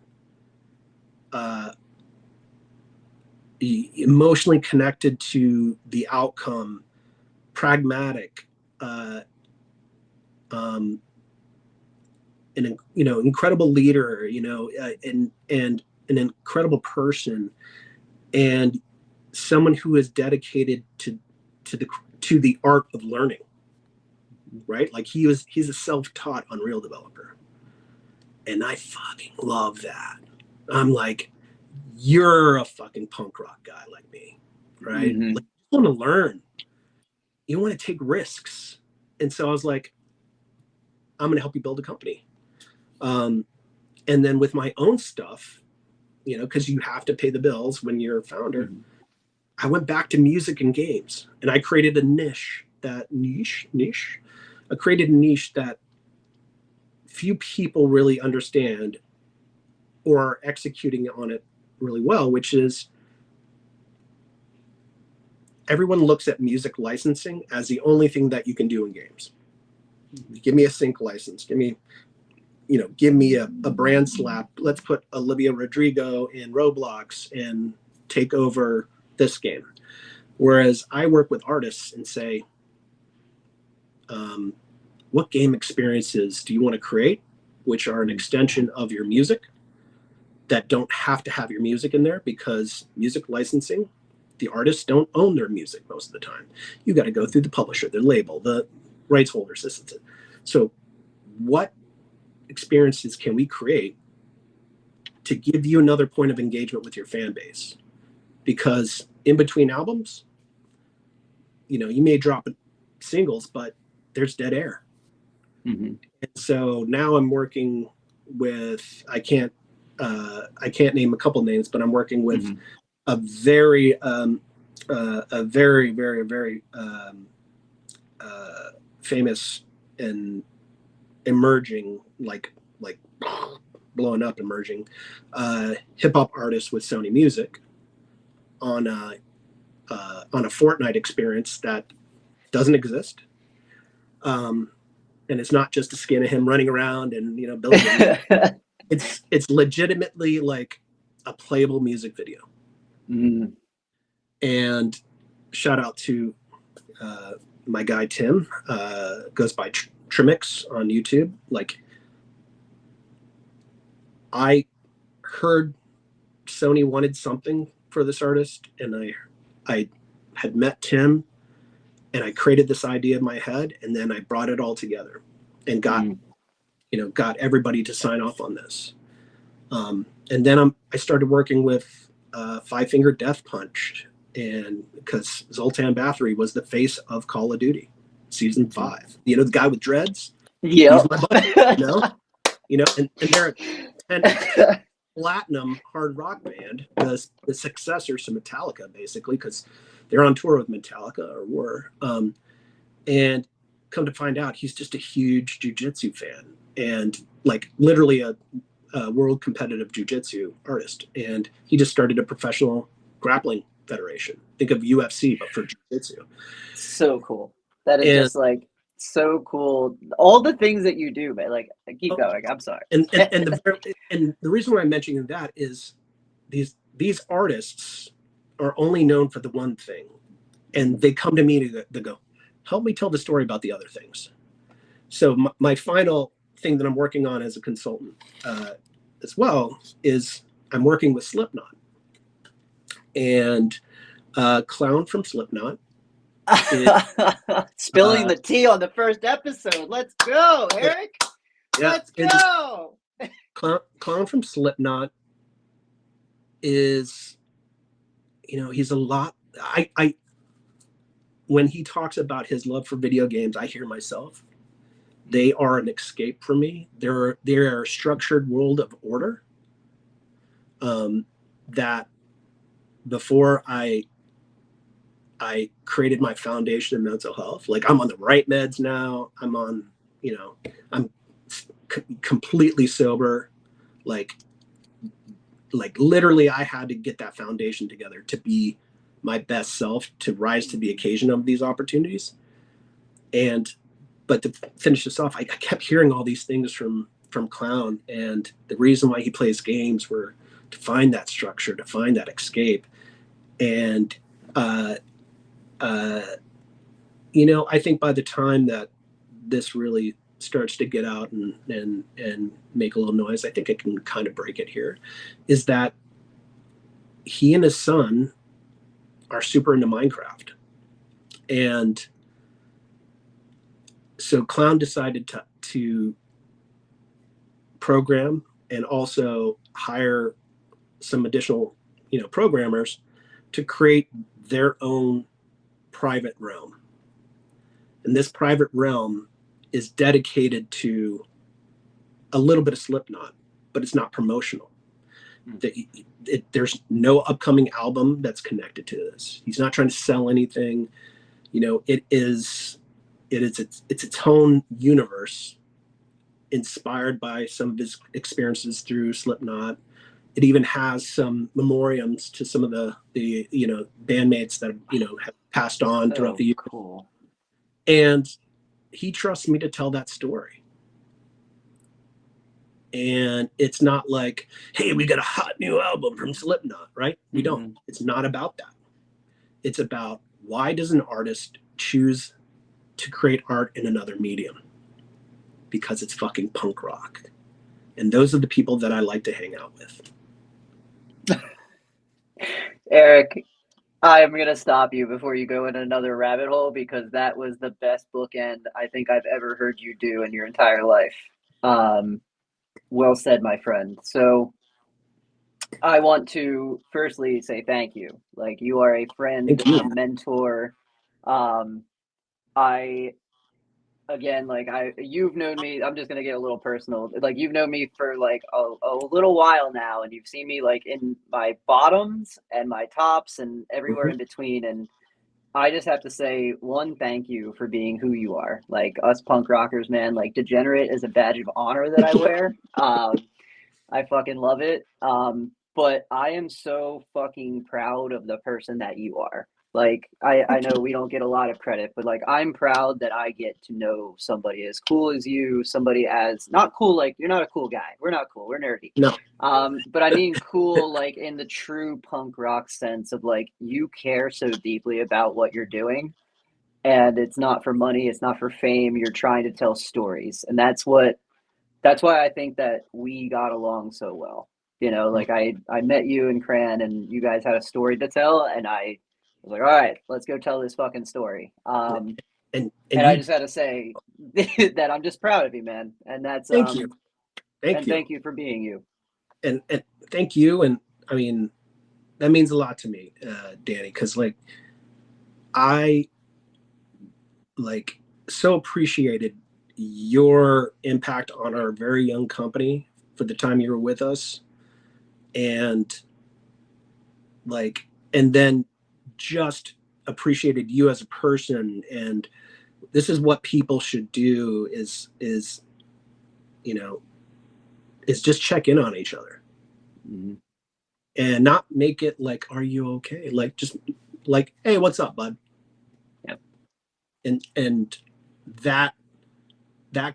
emotionally connected to the outcome, pragmatic, an incredible leader, and an incredible person, and someone who is dedicated to the art of learning, right? Like he's a self-taught Unreal developer, and I fucking love that. I'm like, you're a fucking punk rock guy like me, right? Mm-hmm. Like, you want to learn, you want to take risks, and so I was like, I'm going to help you build a company. And then with my own stuff, because you have to pay the bills when you're a founder, I went back to music and games, and I created a niche. I created a niche that few people really understand or are executing on it really well, which is everyone looks at music licensing as the only thing that you can do in games. Give me a sync license. Give me a brand slap. Let's put Olivia Rodrigo in Roblox and take over this game. Whereas I work with artists and say, what game experiences do you want to create, which are an extension of your music that don't have to have your music in there, because music licensing, the artists don't own their music most of the time. You got to go through the publisher, the label, the rights holders. So what experiences can we create to give you another point of engagement with your fan base? Because in between albums, you may drop singles, but there's dead air. Mm-hmm. And so now I'm working with, I can't name a couple names, but I'm working with a very, very, very, very famous and emerging, like blowing up emerging hip hop artist with Sony Music on a Fortnite experience that doesn't exist. And it's not just a skin of him running around and building it's legitimately like a playable music video. And shout out to my guy Tim, goes by Trimix on YouTube. Like, I heard Sony wanted something for this artist, and I had met Tim, and I created this idea in my head, and then I brought it all together and got everybody to sign off on this. And then I started working with Five Finger Death Punch, and because Zoltan Bathory was the face of Call of Duty Season 5. The guy with dreads? Yeah. He's my buddy, and they're a platinum hard rock band, the successor to Metallica, basically, because they're on tour with Metallica, or were. And come to find out, he's just a huge jujitsu fan, and like literally a world competitive jujitsu artist. And he just started a professional grappling federation. Think of UFC, but for jujitsu. So cool. That is just like so cool. All the things that you do, man. Like, keep going. I'm sorry. And the reason why I'm mentioning that is these artists are only known for the one thing, and they come to me to go, help me tell the story about the other things. So my final thing that I'm working on as a consultant as well is I'm working with Slipknot, and Clown from Slipknot is, spilling the tea on the first episode. Let's go, Eric. Yeah, let's go. Clown from Slipknot is, he's a lot. I when he talks about his love for video games, I hear myself. They are an escape for me. They're a structured world of order. That before I created my foundation in mental health, like I'm on the right meds now. I'm on, I'm completely sober. Like literally I had to get that foundation together to be my best self, to rise to the occasion of these opportunities. But to finish this off, I kept hearing all these things from Clown, and the reason why he plays games were to find that structure, to find that escape. And I think by the time that this really starts to get out and make a little noise, I think I can kind of break it here, is that he and his son are super into Minecraft. And so Clown decided to program and also hire some additional, programmers to create their own private realm. And this private realm is dedicated to a little bit of Slipknot, but it's not promotional. There's no upcoming album that's connected to this. He's not trying to sell anything. It's its own universe, inspired by some of his experiences through Slipknot. It even has some memoriams to some of the bandmates that have passed on throughout the years. Cool. And he trusts me to tell that story. And it's not like, hey, we got a hot new album from Slipknot, right? We don't. It's not about that. It's about, why does an artist choose to create art in another medium? Because it's fucking punk rock. And those are the people that I like to hang out with. Eric, I'm going to stop you before you go in another rabbit hole, because that was the best bookend I think I've ever heard you do in your entire life. Well said, my friend. So I want to firstly say thank you. Like, you are a friend, a mentor. You've known me, I'm just going to get a little personal. Like, you've known me for like a little while now, and you've seen me like in my bottoms and my tops and everywhere in between. And I just have to say, one, thank you for being who you are. Like, us punk rockers, man, like degenerate is a badge of honor that I wear. I fucking love it. But I am so fucking proud of the person that you are. Like, I know we don't get a lot of credit, but like, I'm proud that I get to know somebody as cool as you, somebody as not cool, like you're not a cool guy. We're not cool. We're nerdy. No. But I mean cool, like in the true punk rock sense of like, you care so deeply about what you're doing, and it's not for money. It's not for fame. You're trying to tell stories. And that's why I think that we got along so well. Like I met you in Cran, and you guys had a story to tell, and I was like, all right, let's go tell this fucking story. And I just had to say that I'm just proud of you, man. And that's thank you. Thank you for being you. And thank you. And I mean, that means a lot to me, Danny, because like I so appreciated your impact on our very young company for the time you were with us, and then just appreciated you as a person, and this is what people should do is you know, is just check in on each other. Mm-hmm. And not make it like, are you okay? Like, just like, hey, what's up, bud? Yep. And that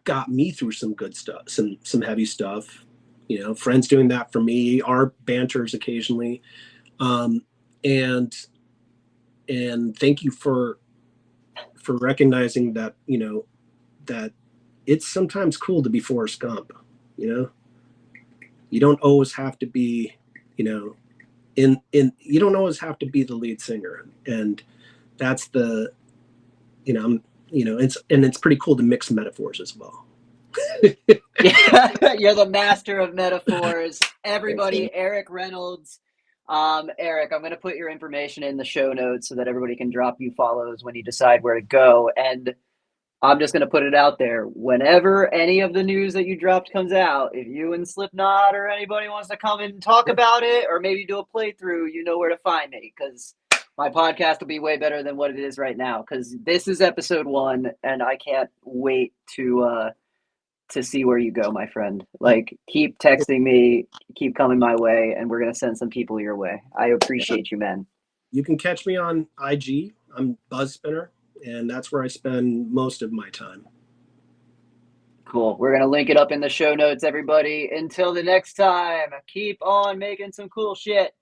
got me through some good stuff, some heavy stuff. You know, friends doing that for me, our banters occasionally. And thank you for recognizing that, you know, that it's sometimes cool to be Forrest Gump, you know? You don't always have to be, you know, you don't always have to be the lead singer. And that's the, you know, it's pretty cool to mix metaphors as well. Yeah, you're the master of metaphors. Everybody, Thanks, Eric Reynolds. Eric, I'm going to put your information in the show notes so that everybody can drop you follows when you decide where to go. And I'm just going to put it out there. Whenever any of the news that you dropped comes out, if you and Slipknot or anybody wants to come and talk about it, or maybe do a playthrough, you know where to find me, because my podcast will be way better than what it is right now. Because this is episode 1, and I can't wait to see where you go, my friend. Like, keep texting me, keep coming my way, and we're going to send some people your way. I appreciate you, man. You can catch me on IG. I'm BuzzSpinner, and that's where I spend most of my time. Cool. We're going to link it up in the show notes, everybody. Until the next time, keep on making some cool shit.